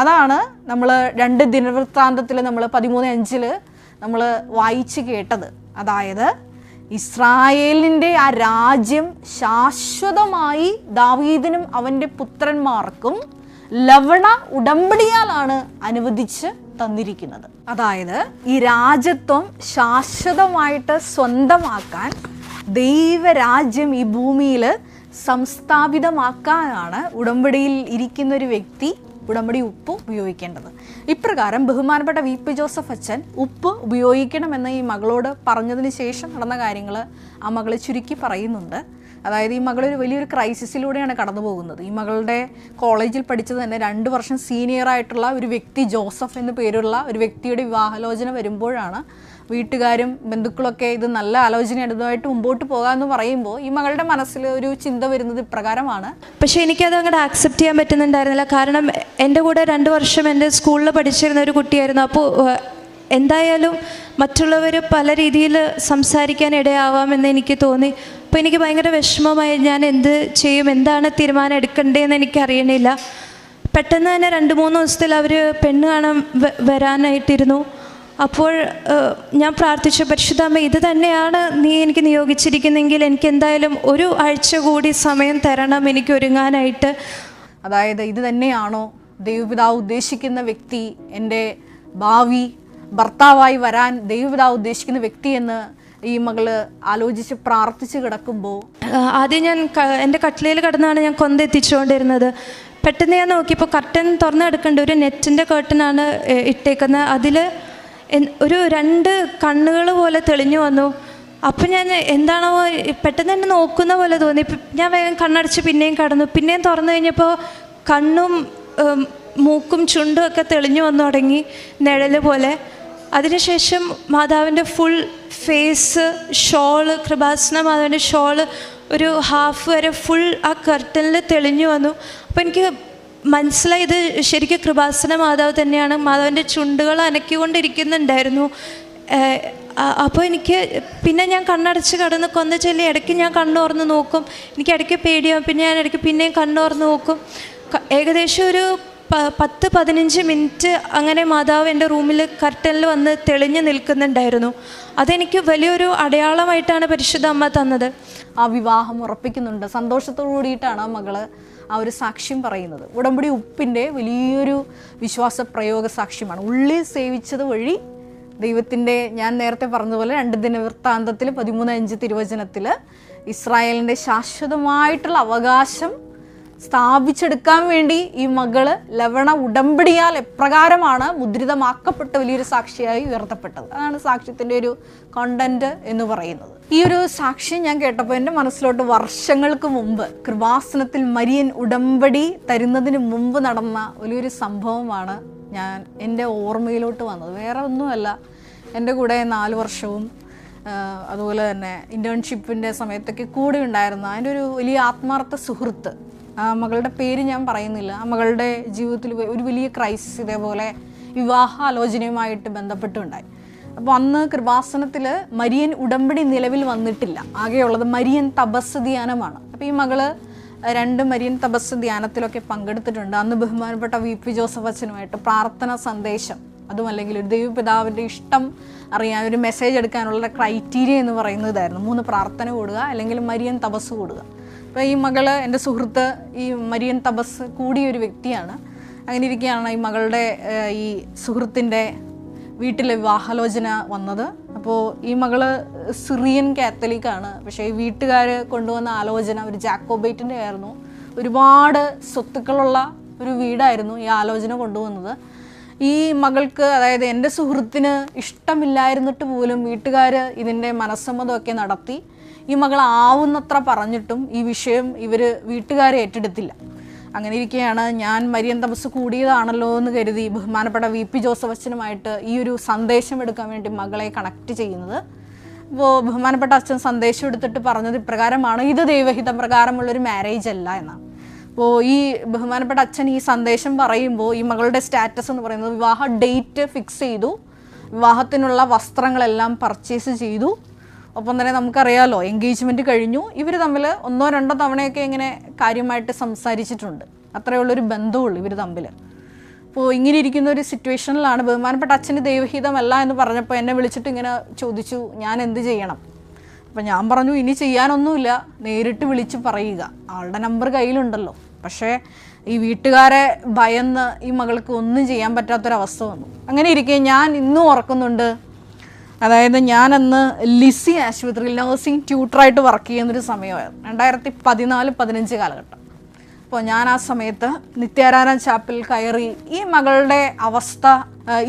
അതാണ് നമ്മൾ 2 ദിനവൃത്താന്തത്തിൽ നമ്മൾ 13:5 നമ്മൾ വായിച്ച് കേട്ടത്. അതായത് ഇസ്രായേലിൻ്റെ ആ രാജ്യം ശാശ്വതമായി ദാവീദിനും അവൻ്റെ പുത്രന്മാർക്കും ലവണ ഉടമ്പടിയാലാണ് അനുവദിച്ച് തന്നിരിക്കുന്നത്. അതായത് ഈ രാജ്യത്വം ശാശ്വതമായിട്ട് സ്വന്തമാക്കാൻ, ദൈവരാജ്യം ഈ ഭൂമിയിൽ സംസ്ഥാപിതമാക്കാനാണ് ഉടമ്പടിയിൽ ഇരിക്കുന്ന ഒരു വ്യക്തി ഉടമ്പടി ഉപ്പ് ഉപയോഗിക്കേണ്ടത്. ഇപ്രകാരം ബഹുമാനപ്പെട്ട VP ജോസഫ് അച്ഛൻ ഉപ്പ് ഉപയോഗിക്കണമെന്ന് ഈ മകളോട് പറഞ്ഞതിന് ശേഷം നടന്ന കാര്യങ്ങൾ ആ മകളെ ചുരുക്കി പറയുന്നുണ്ട്. അതായത് ഈ മകളൊരു വലിയൊരു ക്രൈസിസിലൂടെയാണ് കടന്നു പോകുന്നത്. ഈ മകളുടെ കോളേജിൽ പഠിച്ചത് തന്നെ 2 വർഷം സീനിയറായിട്ടുള്ള ഒരു വ്യക്തി, ജോസഫ് എന്ന് പേരുള്ള ഒരു വ്യക്തിയുടെ വിവാഹാലോചന വരുമ്പോഴാണ് വീട്ടുകാരും ബന്ധുക്കളൊക്കെ ഇത് നല്ല ആലോചനയാണ്, ഇതുമായിട്ട് മുമ്പോട്ട് പോകാമെന്ന് പറയുമ്പോൾ ഈ മകളുടെ മനസ്സിൽ ഒരു ചിന്ത വരുന്നത് ഇപ്രകാരമാണ്. പക്ഷേ എനിക്കത് അങ്ങോട്ട് ആക്സെപ്റ്റ് ചെയ്യാൻ പറ്റുന്നുണ്ടായിരുന്നില്ല. കാരണം എൻ്റെ കൂടെ 2 വർഷം എൻ്റെ സ്കൂളിൽ പഠിച്ചിരുന്ന ഒരു കുട്ടിയായിരുന്നു. അപ്പോൾ എന്തായാലും മറ്റുള്ളവർ പല രീതിയിൽ സംസാരിക്കാൻ ഇടയാവാമെന്ന് എനിക്ക് തോന്നി. അപ്പോൾ എനിക്ക് ഭയങ്കര വിഷമമായി. ഞാൻ എന്ത് ചെയ്യും, എന്താണ് തീരുമാനം എടുക്കേണ്ടതെന്ന് എനിക്കറിയണില്ല. പെട്ടെന്ന് തന്നെ 2-3 ദിവസത്തിൽ അവർ പെണ്ണ് കാണാൻ വരാനായിട്ടിരുന്നു. അപ്പോൾ ഞാൻ പ്രാർത്ഥിച്ചു, പരിശുദ്ധാമ്മ ഇത് തന്നെയാണ് നീ എനിക്ക് നിയോഗിച്ചിരിക്കുന്നെങ്കിൽ എനിക്ക് എന്തായാലും 1 ആഴ്ച കൂടി സമയം തരണം എനിക്ക് ഒരുങ്ങാനായിട്ട്. അതായത് ഇത് തന്നെയാണോ ദൈവപിതാവ് ഉദ്ദേശിക്കുന്ന വ്യക്തി, എൻ്റെ ഭാവി ഭർത്താവായി വരാൻ ദൈവപിതാവ് ഉദ്ദേശിക്കുന്ന വ്യക്തി എന്ന് ഈ മകള് ആലോചിച്ച് പ്രാർത്ഥിച്ച് കിടക്കുമ്പോൾ ആദ്യം ഞാൻ എൻ്റെ കട്ടിലയിൽ കിടന്നാണ് ഞാൻ കൊന്തെത്തിച്ചുകൊണ്ടിരുന്നത്. പെട്ടെന്ന് ഞാൻ നോക്കിയപ്പോൾ കർട്ടൻ തുറന്ന് കിടക്കേണ്ട ഒരു നെറ്റിൻ്റെ കർട്ടനാണ് ഇട്ടേക്കുന്നത്. അതിൽ ഒരു 2 കണ്ണുകൾ പോലെ തെളിഞ്ഞു വന്നു. അപ്പം ഞാൻ എന്താണോ പെട്ടെന്ന് തന്നെ നോക്കുന്ന പോലെ തോന്നി. ഞാൻ വേഗം കണ്ണടച്ച് പിന്നെയും കടന്നു. പിന്നെയും തുറന്നു കഴിഞ്ഞപ്പോൾ കണ്ണും മൂക്കും ചുണ്ടും ഒക്കെ തെളിഞ്ഞു വന്നു തുടങ്ങി, നിഴൽ പോലെ. അതിനുശേഷം മാതാവിൻ്റെ ഫുൾ ഫേസ്, ഷോള്, കൃപാസന മാതാവിൻ്റെ ഷോള് ഒരു ഹാഫ് വരെ ഫുൾ ആ കർട്ടനിൽ തെളിഞ്ഞു വന്നു. അപ്പോൾ എനിക്ക് മനസ്സിലായി ഇത് ശരിക്കും കൃപാസന മാതാവ് തന്നെയാണ്. മാതാവിൻ്റെ ചുണ്ടുകൾ അനക്കിക്കൊണ്ടിരിക്കുന്നുണ്ടായിരുന്നു. അപ്പോൾ എനിക്ക് പിന്നെ ഞാൻ കണ്ണടച്ച് കടന്ന് കൊന്ന ചൊല്ലി ഇടയ്ക്ക് ഞാൻ കണ്ണുറന്ന് നോക്കും. എനിക്ക് ഇടയ്ക്ക് പേടിയാവും. പിന്നെ ഞാൻ ഇടയ്ക്ക് പിന്നെയും കണ്ണുറന്ന് നോക്കും. ഏകദേശം ഒരു 10-15 മിനിറ്റ് അങ്ങനെ മാതാവ് എൻ്റെ റൂമിൽ കർട്ടനിൽ വന്ന് തെളിഞ്ഞു നിൽക്കുന്നുണ്ടായിരുന്നു. അതെനിക്ക് വലിയൊരു അടയാളമായിട്ടാണ് പരിശുദ്ധ അമ്മ തന്നത്. ആ വിവാഹം ഉറപ്പിക്കുന്നുണ്ട്. സന്തോഷത്തോടു കൂടിയിട്ടാണ് മകള് ആ ഒരു സാക്ഷ്യം പറയുന്നത്. ഉടമ്പടി ഉപ്പിൻ്റെ വലിയൊരു വിശ്വാസ പ്രയോഗ സാക്ഷ്യമാണ്. ഉള്ളിൽ സേവിച്ചത് വഴി ദൈവത്തിൻ്റെ, ഞാൻ നേരത്തെ പറഞ്ഞതുപോലെ 2 ദിനവൃത്താന്തത്തിൽ 13:5 തിരുവചനത്തിൽ ഇസ്രായേലിൻ്റെ ശാശ്വതമായിട്ടുള്ള അവകാശം സ്ഥാപിച്ചെടുക്കാൻ വേണ്ടി ഈ മകള് ലവണ ഉടമ്പടിയാൽ എപ്രകാരമാണ് മുദ്രിതമാക്കപ്പെട്ട വലിയൊരു സാക്ഷിയായി ഉയർത്തപ്പെട്ടത്. അതാണ് സാക്ഷ്യത്തിൻ്റെ ഒരു കണ്ടന്റ് എന്ന് പറയുന്നത്. ഈ ഒരു സാക്ഷ്യം ഞാൻ കേട്ടപ്പോൾ എൻ്റെ മനസ്സിലോട്ട് വർഷങ്ങൾക്ക് മുമ്പ് കൃപാസനത്തിൽ മരിയൻ ഉടമ്പടി തരുന്നതിന് മുമ്പ് നടന്ന വലിയൊരു സംഭവമാണ് എൻ്റെ ഓർമ്മയിലോട്ട് വന്നത്. വേറെ ഒന്നുമല്ല, എൻ്റെ കൂടെ 4 വർഷവും അതുപോലെ തന്നെ ഇൻറ്റേൺഷിപ്പിൻ്റെ സമയത്തൊക്കെ കൂടെ ഉണ്ടായിരുന്ന അതിൻ്റെ ഒരു വലിയ ആത്മാർത്ഥ സുഹൃത്ത്, ആ മകളുടെ പേര് ഞാൻ പറയുന്നില്ല, ആ മകളുടെ ജീവിതത്തിൽ ഒരു വലിയ ക്രൈസിസ് ഇതേപോലെ വിവാഹാലോചനയുമായിട്ട് ബന്ധപ്പെട്ടുണ്ടായി. അപ്പോൾ അന്ന് കൃപാസനത്തിൽ മരിയൻ ഉടമ്പടി നിലവിൽ വന്നിട്ടില്ല. ആകെയുള്ളത് മരിയൻ തപസ് ധ്യാനമാണ്. അപ്പോൾ ഈ മകള് 2 മരിയൻ തപസ് ധ്യാനത്തിലൊക്കെ പങ്കെടുത്തിട്ടുണ്ട്. അന്ന് ബഹുമാനപ്പെട്ട VP ജോസഫ് അച്ഛനുമായിട്ട് പ്രാർത്ഥന സന്ദേശം, അതും അല്ലെങ്കിൽ ഒരു ദൈവപിതാവിൻ്റെ ഇഷ്ടം അറിയാൻ ഒരു മെസ്സേജ് എടുക്കാനുള്ള ക്രൈറ്റീരിയ എന്ന് പറയുന്നതായിരുന്നു 3 പ്രാർത്ഥന കൂടുക അല്ലെങ്കിൽ മരിയൻ തപസ് കൂടുക. അപ്പോൾ ഈ മകള്, എൻ്റെ സുഹൃത്ത്, ഈ മരിയൻ തപസ് കൂടിയൊരു വ്യക്തിയാണ്. അങ്ങനെ ഇരിക്കുകയാണ് ഈ മകളുടെ ഈ സുഹൃത്തിൻ്റെ വീട്ടിലെ വിവാഹാലോചന വന്നത്. അപ്പോൾ ഈ മകള് സിറിയൻ കാത്തലിക്കാണ്. പക്ഷേ ഈ വീട്ടുകാർ കൊണ്ടുവന്ന ആലോചന ഒരു ജാക്കോബൈറ്റിൻ്റെ ആയിരുന്നു. ഒരുപാട് സ്വത്തുക്കളുള്ള ഒരു വീടായിരുന്നു ഈ ആലോചന കൊണ്ടുവന്നത്. ഈ മകൾക്ക്, അതായത് എൻ്റെ സുഹൃത്തിന് ഇഷ്ടമില്ലായിരുന്നിട്ട് പോലും വീട്ടുകാർ ഇതിൻ്റെ മനസ്സമ്മതമൊക്കെ നടത്തി. ഈ മകൾ ആവുന്നത്ര പറഞ്ഞിട്ടും ഈ വിഷയം വീട്ടുകാരെ ഏറ്റെടുത്തില്ല. അങ്ങനെ ഇരിക്കുകയാണ് ഞാൻ മരിയൻ തപസ് കൂടിയതാണല്ലോ എന്ന് കരുതി ബഹുമാനപ്പെട്ട VP ജോസഫ് അച്ഛനുമായിട്ട് ഈ ഒരു സന്ദേശം എടുക്കാൻ വേണ്ടി മകളെ കണക്ട് ചെയ്യുന്നത്. അപ്പോൾ ബഹുമാനപ്പെട്ട അച്ഛൻ സന്ദേശം എടുത്തിട്ട് പറഞ്ഞത് ഇപ്രകാരമാണ്, ഇത് ദൈവഹിതം പ്രകാരമുള്ളൊരു മാരേജ് അല്ല എന്നാണ്. അപ്പോൾ ഈ ബഹുമാനപ്പെട്ട അച്ഛൻ ഈ സന്ദേശം പറയുമ്പോൾ ഈ മകളുടെ സ്റ്റാറ്റസ് എന്ന് പറയുന്നത് വിവാഹ ഡേറ്റ് ഫിക്സ് ചെയ്തു, വിവാഹത്തിനുള്ള വസ്ത്രങ്ങളെല്ലാം പർച്ചേസ് ചെയ്തു. ഒപ്പം തന്നെ നമുക്കറിയാമല്ലോ എൻഗേജ്മെൻറ്റ് കഴിഞ്ഞു. ഇവർ തമ്മിൽ 1-2 തവണയൊക്കെ ഇങ്ങനെ കാര്യമായിട്ട് സംസാരിച്ചിട്ടുണ്ട്. അത്രയുള്ളൊരു ബന്ധമുള്ളൂ ഇവർ തമ്മിൽ. അപ്പോൾ ഇങ്ങനെ ഇരിക്കുന്ന ഒരു സിറ്റുവേഷനിലാണ് ബഹുമാനപ്പെട്ട അച്ഛന് ദൈവഹിതമല്ല എന്ന് പറഞ്ഞപ്പോൾ എന്നെ വിളിച്ചിട്ട് ഇങ്ങനെ ചോദിച്ചു, ഞാൻ എന്ത് ചെയ്യണം? അപ്പം ഞാൻ പറഞ്ഞു, ഇനി ചെയ്യാനൊന്നുമില്ല, നേരിട്ട് വിളിച്ച് പറയുക. ആളുടെ നമ്പർ കയ്യിലുണ്ടല്ലോ. പക്ഷേ ഈ വീട്ടുകാരെ ഭയന്ന് ഈ മകൾക്ക് ഒന്നും ചെയ്യാൻ പറ്റാത്തൊരവസ്ഥ വന്നു. അങ്ങനെ ഇരിക്കെ ഞാൻ ഇന്നും ഓർക്കുന്നുണ്ട്, അതായത് ഞാനന്ന് ലിസി ആശുപത്രിയിൽ നഴ്സിംഗ് ട്യൂട്ടറായിട്ട് വർക്ക് ചെയ്യുന്നൊരു സമയമായിരുന്നു. 2014-15 കാലഘട്ടം. അപ്പോൾ ഞാൻ ആ സമയത്ത് നിത്യാരാധന ചാപ്പിൽ കയറി ഈ മകളുടെ അവസ്ഥ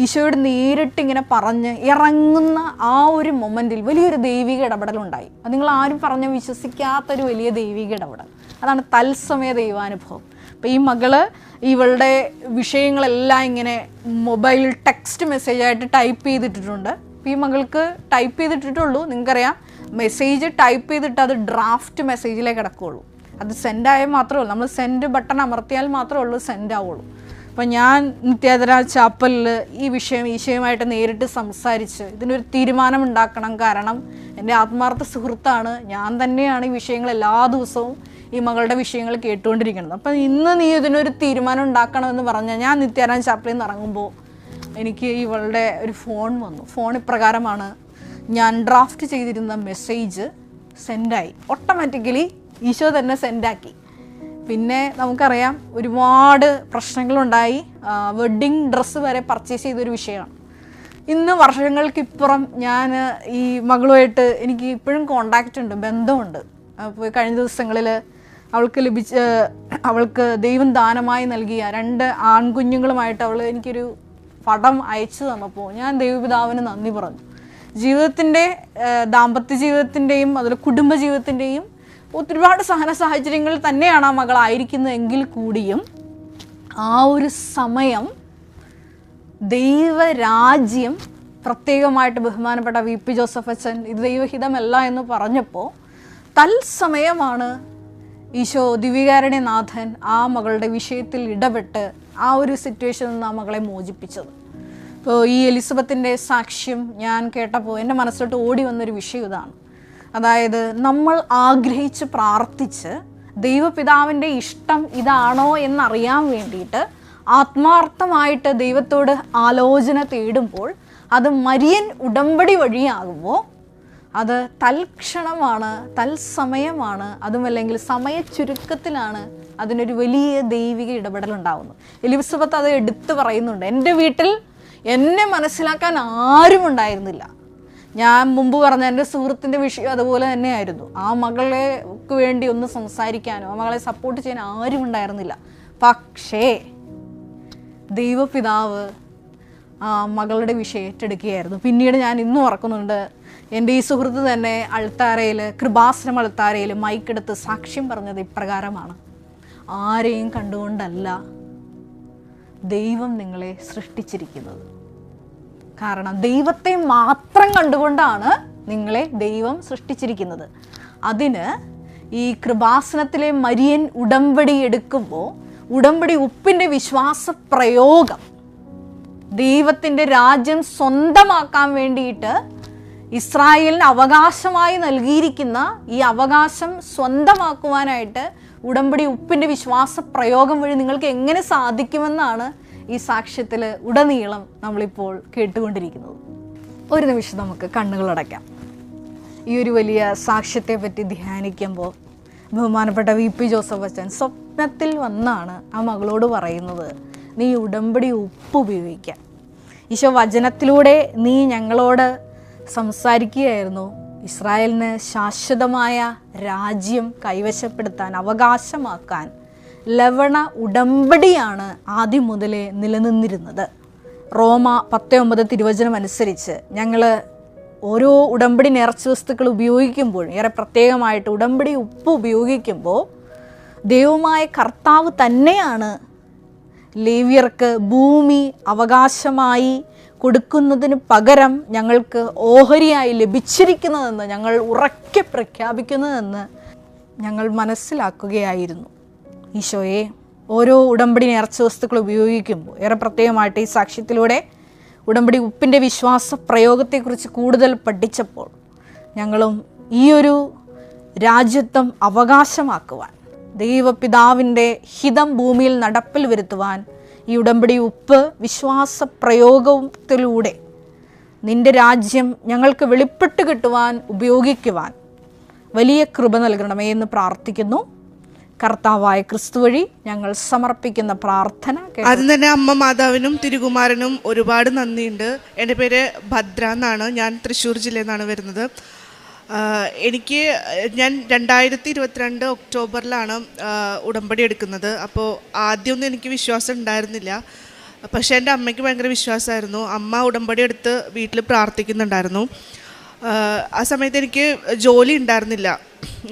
ഈശോയോട് നേരിട്ട് ഇങ്ങനെ പറഞ്ഞ് ഇറങ്ങുന്ന ആ ഒരു മൊമെൻറ്റിൽ വലിയൊരു ദൈവിക ഇടപെടലുണ്ടായി. അത് നിങ്ങൾ ആരും പറഞ്ഞ് വിശ്വസിക്കാത്തൊരു വലിയ ദൈവിക ഇടപെടൽ. അതാണ് തത്സമയ ദൈവാനുഭവം. അപ്പോൾ ഈ മകള് ഇവളുടെ വിഷയങ്ങളെല്ലാം ഇങ്ങനെ മൊബൈലിൽ ടെക്സ്റ്റ് മെസ്സേജായിട്ട് ടൈപ്പ് ചെയ്തിട്ടിട്ടുണ്ട്. അപ്പോൾ ഈ മകൾക്ക് ടൈപ്പ് ചെയ്തിട്ടുള്ളൂ. നിങ്ങൾക്കറിയാം, മെസ്സേജ് ടൈപ്പ് ചെയ്തിട്ട് അത് ഡ്രാഫ്റ്റ് മെസ്സേജിലേക്ക് കിടക്കുകയുള്ളൂ. അത് സെൻഡായാൽ മാത്രമേ ഉള്ളൂ, നമ്മൾ സെൻഡ് ബട്ടൺ അമർത്തിയാൽ മാത്രമേ ഉള്ളൂ സെൻഡ് ആവുള്ളൂ. അപ്പോൾ ഞാൻ നിത്യാരാധന ചാപ്പലിൽ ഈ ഈശോയുമായിട്ട് നേരിട്ട് സംസാരിച്ച് ഇതിനൊരു തീരുമാനം ഉണ്ടാക്കണം. കാരണം എൻ്റെ ആത്മാർത്ഥ സുഹൃത്താണ്, ഞാൻ തന്നെയാണ് ഈ വിഷയങ്ങൾ എല്ലാ ദിവസവും ഈ മകളുടെ വിഷയങ്ങൾ കേട്ടുകൊണ്ടിരിക്കുന്നത്. അപ്പം ഇന്ന് നീ ഇതിനൊരു തീരുമാനം ഉണ്ടാക്കണമെന്ന് പറഞ്ഞാൽ ഞാൻ നിത്യാരാധന ചാപ്പലിൽ നിന്ന് ഇറങ്ങുമ്പോൾ എനിക്ക് ഇവളുടെ ഒരു ഫോൺ വന്നു. ഫോൺ ഇപ്രകാരമാണ്, ഞാൻ ഡ്രാഫ്റ്റ് ചെയ്തിരുന്ന മെസ്സേജ് സെൻഡായി, ഓട്ടോമാറ്റിക്കലി ഈശോ തന്നെ സെൻഡാക്കി. പിന്നെ നമുക്കറിയാം ഒരുപാട് പ്രശ്നങ്ങളുണ്ടായി. വെഡ്ഡിങ് ഡ്രസ്സ് വരെ പർച്ചേസ് ചെയ്തൊരു വിഷയമാണ്. ഇന്ന് വർഷങ്ങൾക്കിപ്പുറം ഞാൻ ഈ മകളുമായിട്ട് എനിക്ക് ഇപ്പോഴും കോണ്ടാക്റ്റ് ഉണ്ട്, ബന്ധമുണ്ട്. അപ്പോൾ കഴിഞ്ഞ ദിവസങ്ങളിൽ അവൾക്ക് ദൈവം ദാനമായി നൽകിയ 2 ആൺകുഞ്ഞുങ്ങളുമായിട്ട് അവൾ എനിക്കൊരു പടം അയച്ചു തന്നപ്പോൾ ഞാൻ ദൈവപിതാവിന് നന്ദി പറഞ്ഞു. ജീവിതത്തിൻ്റെ ദാമ്പത്യ ജീവിതത്തിൻ്റെയും അതുപോലെ കുടുംബജീവിതത്തിൻ്റെയും ഒരുപാട് സഹന സാഹചര്യങ്ങളിൽ തന്നെയാണ് ആ മകളായിരിക്കുന്നതെങ്കിൽ കൂടിയും ആ ഒരു സമയം ദൈവരാജ്യം പ്രത്യേകമായിട്ട് ബഹുമാനപ്പെട്ട VP ജോസഫ് അച്ഛൻ ഇത് ദൈവഹിതമല്ല എന്ന് പറഞ്ഞപ്പോൾ തത്സമയമാണ് ഈശോ ദിവ്യകാരുണ്യനാഥൻ ആ മകളുടെ വിഷയത്തിൽ ഇടപെട്ട് ആ ഒരു സിറ്റുവേഷനിൽ നിന്ന് ആ മകളെ മോചിപ്പിച്ചത്. ഇപ്പോൾ ഈ എലിസബത്തിൻ്റെ സാക്ഷ്യം ഞാൻ കേട്ടപ്പോൾ എൻ്റെ മനസ്സിലോട്ട് ഓടി വന്നൊരു വിഷയം ഇതാണ്. അതായത് നമ്മൾ ആഗ്രഹിച്ച് പ്രാർത്ഥിച്ച് ദൈവപിതാവിൻ്റെ ഇഷ്ടം ഇതാണോ എന്നറിയാൻ വേണ്ടിയിട്ട് ആത്മാർത്ഥമായിട്ട് ദൈവത്തോട് ആലോചന തേടുമ്പോൾ അത് മരിയൻ ഉടമ്പടി വഴിയാകുമ്പോൾ അത് തൽക്ഷണമാണ്, തൽസമയമാണ്, അതുമല്ലെങ്കിൽ സമയ ചുരുക്കത്തിലാണ് അതിനൊരു വലിയ ദൈവിക ഇടപെടലുണ്ടാകുന്നത്. എലിസബത്ത് അത് എടുത്തു പറയുന്നുണ്ട്. എൻ്റെ വീട്ടിൽ എന്നെ മനസ്സിലാക്കാൻ ആരും ഉണ്ടായിരുന്നില്ല. ഞാൻ മുമ്പ് പറഞ്ഞ എൻ്റെ സുഹൃത്തിൻ്റെ വിഷയം അതുപോലെ തന്നെയായിരുന്നു. ആ മകൾക്ക് വേണ്ടി ഒന്ന് സംസാരിക്കാനോ ആ മകളെ സപ്പോർട്ട് ചെയ്യാൻ ആരും ഉണ്ടായിരുന്നില്ല. പക്ഷേ ദൈവപിതാവ് ആ മകളുടെ വിഷയം ഏറ്റെടുക്കുകയായിരുന്നു. പിന്നീട് ഞാൻ ഇന്നും ഓർക്കുന്നുണ്ട്, എൻ്റെ ഈ സുഹൃത്ത് തന്നെ അൾത്താരയിൽ, കൃപാസനം അൾത്താരയിൽ മൈക്കെടുത്ത് സാക്ഷ്യം പറഞ്ഞത് ഇപ്രകാരമാണ്: ആരെയും കണ്ടുകൊണ്ടല്ല ദൈവം നിങ്ങളെ സൃഷ്ടിച്ചിരിക്കുന്നത്. കാരണം ദൈവത്തെ മാത്രം കണ്ടുകൊണ്ടാണ് നിങ്ങളെ ദൈവം സൃഷ്ടിച്ചിരിക്കുന്നത്. അതിന് ഈ കൃപാസനത്തിലെ മരിയൻ ഉടമ്പടി എടുക്കുമ്പോൾ ഉടമ്പടി ഉപ്പിൻ്റെ വിശ്വാസ പ്രയോഗം ദൈവത്തിൻ്റെ രാജ്യം സ്വന്തമാക്കാൻ വേണ്ടിയിട്ട് ഇസ്രായേലിന് അവകാശമായി നൽകിയിരിക്കുന്ന ഈ അവകാശം സ്വന്തമാക്കുവാനായിട്ട് ഉടമ്പടി ഉപ്പിൻ്റെ വിശ്വാസ പ്രയോഗം വഴി നിങ്ങൾക്ക് എങ്ങനെ സാധിക്കുമെന്നാണ് ഈ സാക്ഷ്യത്തിൽ ഉടനീളം നമ്മളിപ്പോൾ കേട്ടുകൊണ്ടിരിക്കുന്നത്. ഒരു നിമിഷം നമുക്ക് കണ്ണുകളടയ്ക്കാം. ഈ ഒരു വലിയ സാക്ഷ്യത്തെ പറ്റി ധ്യാനിക്കുമ്പോൾ ബഹുമാനപ്പെട്ട VP ജോസഫ് അച്ഛൻ സ്വപ്നത്തിൽ വന്നാണ് ആ മകളോട് പറയുന്നത്, നീ ഉടമ്പടി ഉപ്പ് ഉപയോഗിക്കാം. ഈശോ വചനത്തിലൂടെ നീ ഞങ്ങളോട് സംസാരിക്കുകയായിരുന്നു. ഇസ്രായേലിന് ശാശ്വതമായ രാജ്യം കൈവശപ്പെടുത്താൻ, അവകാശമാക്കാൻ ലവണ ഉടമ്പടിയാണ് ആദ്യം മുതലേ നിലനിന്നിരുന്നത്. റോമ 10:9 തിരുവചനം അനുസരിച്ച് ഞങ്ങൾ ഓരോ ഉടമ്പടി നേർച്ച വസ്തുക്കൾ ഉപയോഗിക്കുമ്പോൾ, ഏറെ പ്രത്യേകമായിട്ട് ഉടമ്പടി ഉപ്പ് ഉപയോഗിക്കുമ്പോൾ ദൈവമായ കർത്താവ് തന്നെയാണ് ലേവ്യർക്ക് ഭൂമി അവകാശമായി കൊടുക്കുന്നതിന് പകരം ഞങ്ങൾക്ക് ഓഹരിയായി ലഭിച്ചിരിക്കുന്നതെന്ന് ഞങ്ങൾ ഉറക്കെ പ്രഖ്യാപിക്കുന്നതെന്ന് ഞങ്ങൾ മനസ്സിലാക്കുകയായിരുന്നു. ഈശോയെ, ഓരോ ഉടമ്പടി നേർച്ച വസ്തുക്കൾ ഉപയോഗിക്കുമ്പോൾ, ഏറെ പ്രത്യേകമായിട്ട് ഈ സാക്ഷ്യത്തിലൂടെ ഉടമ്പടി ഉപ്പിൻ്റെ വിശ്വാസ പ്രയോഗത്തെക്കുറിച്ച് കൂടുതൽ പഠിച്ചപ്പോൾ ഞങ്ങളും ഈ ഒരു രാജ്യത്വം അവകാശമാക്കുവാൻ, ദൈവപിതാവിൻ്റെ ഹിതം ഭൂമിയിൽ നടപ്പിൽ വരുത്തുവാൻ ഈ ഉടമ്പടി ഉപ്പ് വിശ്വാസ പ്രയോഗത്തിലൂടെ നിൻ്റെ രാജ്യം ഞങ്ങൾക്ക് വെളിപ്പെട്ട് കിട്ടുവാൻ ഉപയോഗിക്കുവാൻ വലിയ കൃപ നൽകണമേ എന്ന് പ്രാർത്ഥിക്കുന്നു. കർത്താവായ ക്രിസ്തു വഴി ഞങ്ങൾ സമർപ്പിക്കുന്ന പ്രാർത്ഥന ആദ്യം തന്നെ അമ്മ മാതാവിനും തിരുകുമാരനും ഒരുപാട് നന്ദിയുണ്ട്. എൻ്റെ പേര് ഭദ്ര എന്നാണ്. ഞാൻ തൃശ്ശൂർ ജില്ലയിൽ നിന്നാണ് വരുന്നത്. ഞാൻ 2022 ഒക്ടോബറിലാണ് ഉടമ്പടി എടുക്കുന്നത്. അപ്പോൾ ആദ്യമൊന്നും എനിക്ക് വിശ്വാസം ഉണ്ടായിരുന്നില്ല. പക്ഷേ എൻ്റെ അമ്മയ്ക്ക് ഭയങ്കര വിശ്വാസമായിരുന്നു. അമ്മ ഉടമ്പടി എടുത്ത് വീട്ടിൽ പ്രാർത്ഥിക്കുന്നുണ്ടായിരുന്നു. ആ സമയത്ത് എനിക്ക് ജോലി ഉണ്ടായിരുന്നില്ല.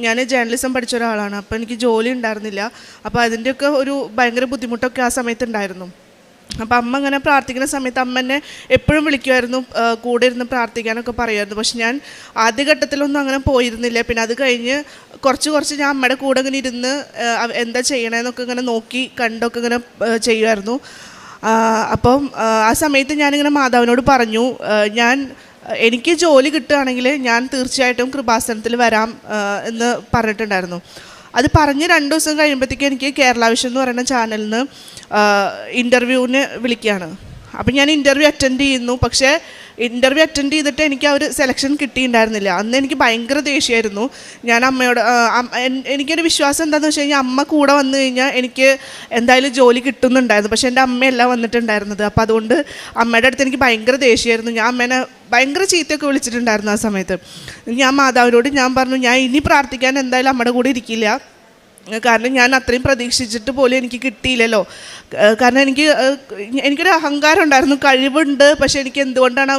ഞാൻ ജേർണലിസം പഠിച്ച ഒരാളാണ്. അപ്പോൾ എനിക്ക് ജോലി ഉണ്ടായിരുന്നില്ല. അപ്പോൾ അതിൻ്റെയൊക്കെ ഒരു ഭയങ്കര ബുദ്ധിമുട്ടൊക്കെ ആ സമയത്ത് ഉണ്ടായിരുന്നു. അപ്പം അമ്മ ഇങ്ങനെ പ്രാർത്ഥിക്കുന്ന സമയത്ത് അമ്മ എന്നെ എപ്പോഴും വിളിക്കുമായിരുന്നു, കൂടെ ഇരുന്ന് പ്രാർത്ഥിക്കാനൊക്കെ പറയുമായിരുന്നു. പക്ഷെ ഞാൻ ആദ്യഘട്ടത്തിലൊന്നും അങ്ങനെ പോയിരുന്നില്ല. പിന്നെ അത് കഴിഞ്ഞ് കുറച്ച് ഞാൻ അമ്മയുടെ കൂടെ ഇങ്ങനെ ഇരുന്ന് എന്താ ചെയ്യണമെന്നൊക്കെ ഇങ്ങനെ നോക്കി കണ്ടൊക്കെ ഇങ്ങനെ ചെയ്യുമായിരുന്നു. അപ്പം ആ സമയത്ത് ഞാനിങ്ങനെ മാതാവിനോട് പറഞ്ഞു, എനിക്ക് ജോലി കിട്ടുകയാണെങ്കിൽ ഞാൻ തീർച്ചയായിട്ടും കൃപാസനത്തിൽ വരാം എന്ന് പറഞ്ഞിട്ടുണ്ടായിരുന്നു. അത് പറഞ്ഞ് 2 ദിവസം കഴിയുമ്പോഴത്തേക്കും എനിക്ക് കേരള വിഷൻ എന്ന് പറയുന്ന ചാനലിൽ നിന്ന് ഇൻ്റർവ്യൂവിന് വിളിക്കുകയാണ്. അപ്പം ഞാൻ ഇൻ്റർവ്യൂ അറ്റൻഡ് ചെയ്യുന്നു. പക്ഷേ ഇൻ്റർവ്യൂ അറ്റൻഡ് ചെയ്തിട്ട് എനിക്ക് ആ ഒരു സെലക്ഷൻ കിട്ടിയിട്ടുണ്ടായിരുന്നില്ല. അന്ന് എനിക്ക് ഭയങ്കര ദേഷ്യമായിരുന്നു. ഞാൻ അമ്മയോട് എനിക്കൊരു വിശ്വാസം എന്താണെന്ന് വെച്ച് കഴിഞ്ഞാൽ അമ്മ കൂടെ വന്നു കഴിഞ്ഞാൽ എനിക്ക് എന്തായാലും ജോലി കിട്ടുന്നുണ്ടായിരുന്നു. പക്ഷേ എൻ്റെ അമ്മയല്ല വന്നിട്ടുണ്ടായിരുന്നത്. അപ്പോൾ അതുകൊണ്ട് അമ്മയുടെ അടുത്ത് എനിക്ക് ഭയങ്കര ദേഷ്യമായിരുന്നു. ഞാൻ അമ്മേനെ ഭയങ്കര ചീത്തയൊക്കെ വിളിച്ചിട്ടുണ്ടായിരുന്നു ആ സമയത്ത്. ഞാൻ മാതാവിനോട് ഞാൻ പറഞ്ഞു, ഞാൻ ഇനി പ്രാർത്ഥിക്കാൻ എന്തായാലും അമ്മയുടെ കൂടെ ഇരിക്കില്ല. കാരണം ഞാൻ അത്രയും പ്രതീക്ഷിച്ചിട്ട് പോലും എനിക്ക് കിട്ടിയില്ലല്ലോ. കാരണം എനിക്കൊരു അഹങ്കാരം ഉണ്ടായിരുന്നു, കഴിവുണ്ട്. പക്ഷേ എനിക്ക് എന്തുകൊണ്ടാണ്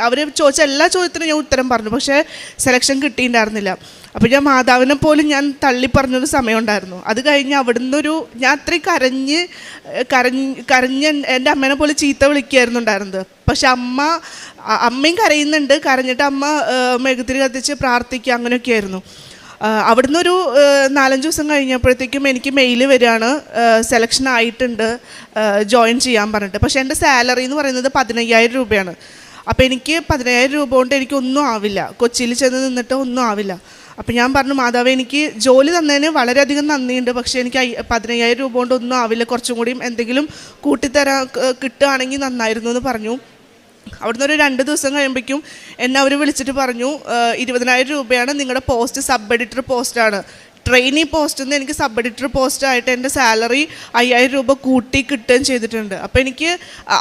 അവർ ചോദിച്ച എല്ലാ ചോദ്യത്തിനും ഞാൻ ഉത്തരം പറഞ്ഞു, പക്ഷേ സെലക്ഷൻ കിട്ടിയിട്ടുണ്ടായിരുന്നില്ല. അപ്പോൾ ഞാൻ മാതാവിനെ പോലും ഞാൻ തള്ളി പറഞ്ഞൊരു സമയം ഉണ്ടായിരുന്നു. അത് കഴിഞ്ഞ് അവിടുന്ന് ഞാൻ അത്രയും കരഞ്ഞ് എൻ്റെ അമ്മേനെ പോലെ ചീത്ത വിളിക്കുകയായിരുന്നു ഉണ്ടായിരുന്നത്. പക്ഷെ അമ്മയും കരയുന്നുണ്ട്. കരഞ്ഞിട്ട് അമ്മ മെഴുകുതിരി കത്തിച്ച് പ്രാർത്ഥിക്കുക, അങ്ങനെയൊക്കെയായിരുന്നു. അവിടുന്ന് ഒരു 4-5 ദിവസം കഴിഞ്ഞപ്പോഴത്തേക്കും എനിക്ക് മെയിൽ വരികയാണ്, സെലക്ഷൻ ആയിട്ടുണ്ട്, ജോയിൻ ചെയ്യാൻ പറഞ്ഞിട്ട്. പക്ഷേ എൻ്റെ സാലറി എന്ന് പറയുന്നത് 15,000 രൂപയാണ്. അപ്പോൾ എനിക്ക് 15,000 രൂപ കൊണ്ട് എനിക്കൊന്നും ആവില്ല, കൊച്ചിയിൽ ചെന്ന് നിന്നിട്ട് ഒന്നും ആവില്ല. അപ്പോൾ ഞാൻ പറഞ്ഞു, മാതാവേ, എനിക്ക് ജോലി തന്നതിന് വളരെയധികം നന്ദിയുണ്ട്, പക്ഷേ എനിക്ക് 15,000 രൂപ കൊണ്ട് ഒന്നും ആവില്ല, കുറച്ചും കൂടിയും എന്തെങ്കിലും കിട്ടുകയാണെങ്കിൽ നന്നായിരുന്നു എന്ന് പറഞ്ഞു. അവിടുന്ന് ഒരു 2 ദിവസം കഴിയുമ്പോഴേക്കും എന്നെ അവർ വിളിച്ചിട്ട് പറഞ്ഞു, 20,000 രൂപയാണ് നിങ്ങളുടെ പോസ്റ്റ്, സബ് എഡിറ്റർ പോസ്റ്റാണ്. ട്രെയിനി പോസ്റ്റ് നിന്ന് എനിക്ക് സബ് എഡിറ്റർ പോസ്റ്റായിട്ട് എൻ്റെ സാലറി 5,000 രൂപ കൂട്ടി കിട്ടുകയും ചെയ്തിട്ടുണ്ട്. അപ്പോൾ എനിക്ക്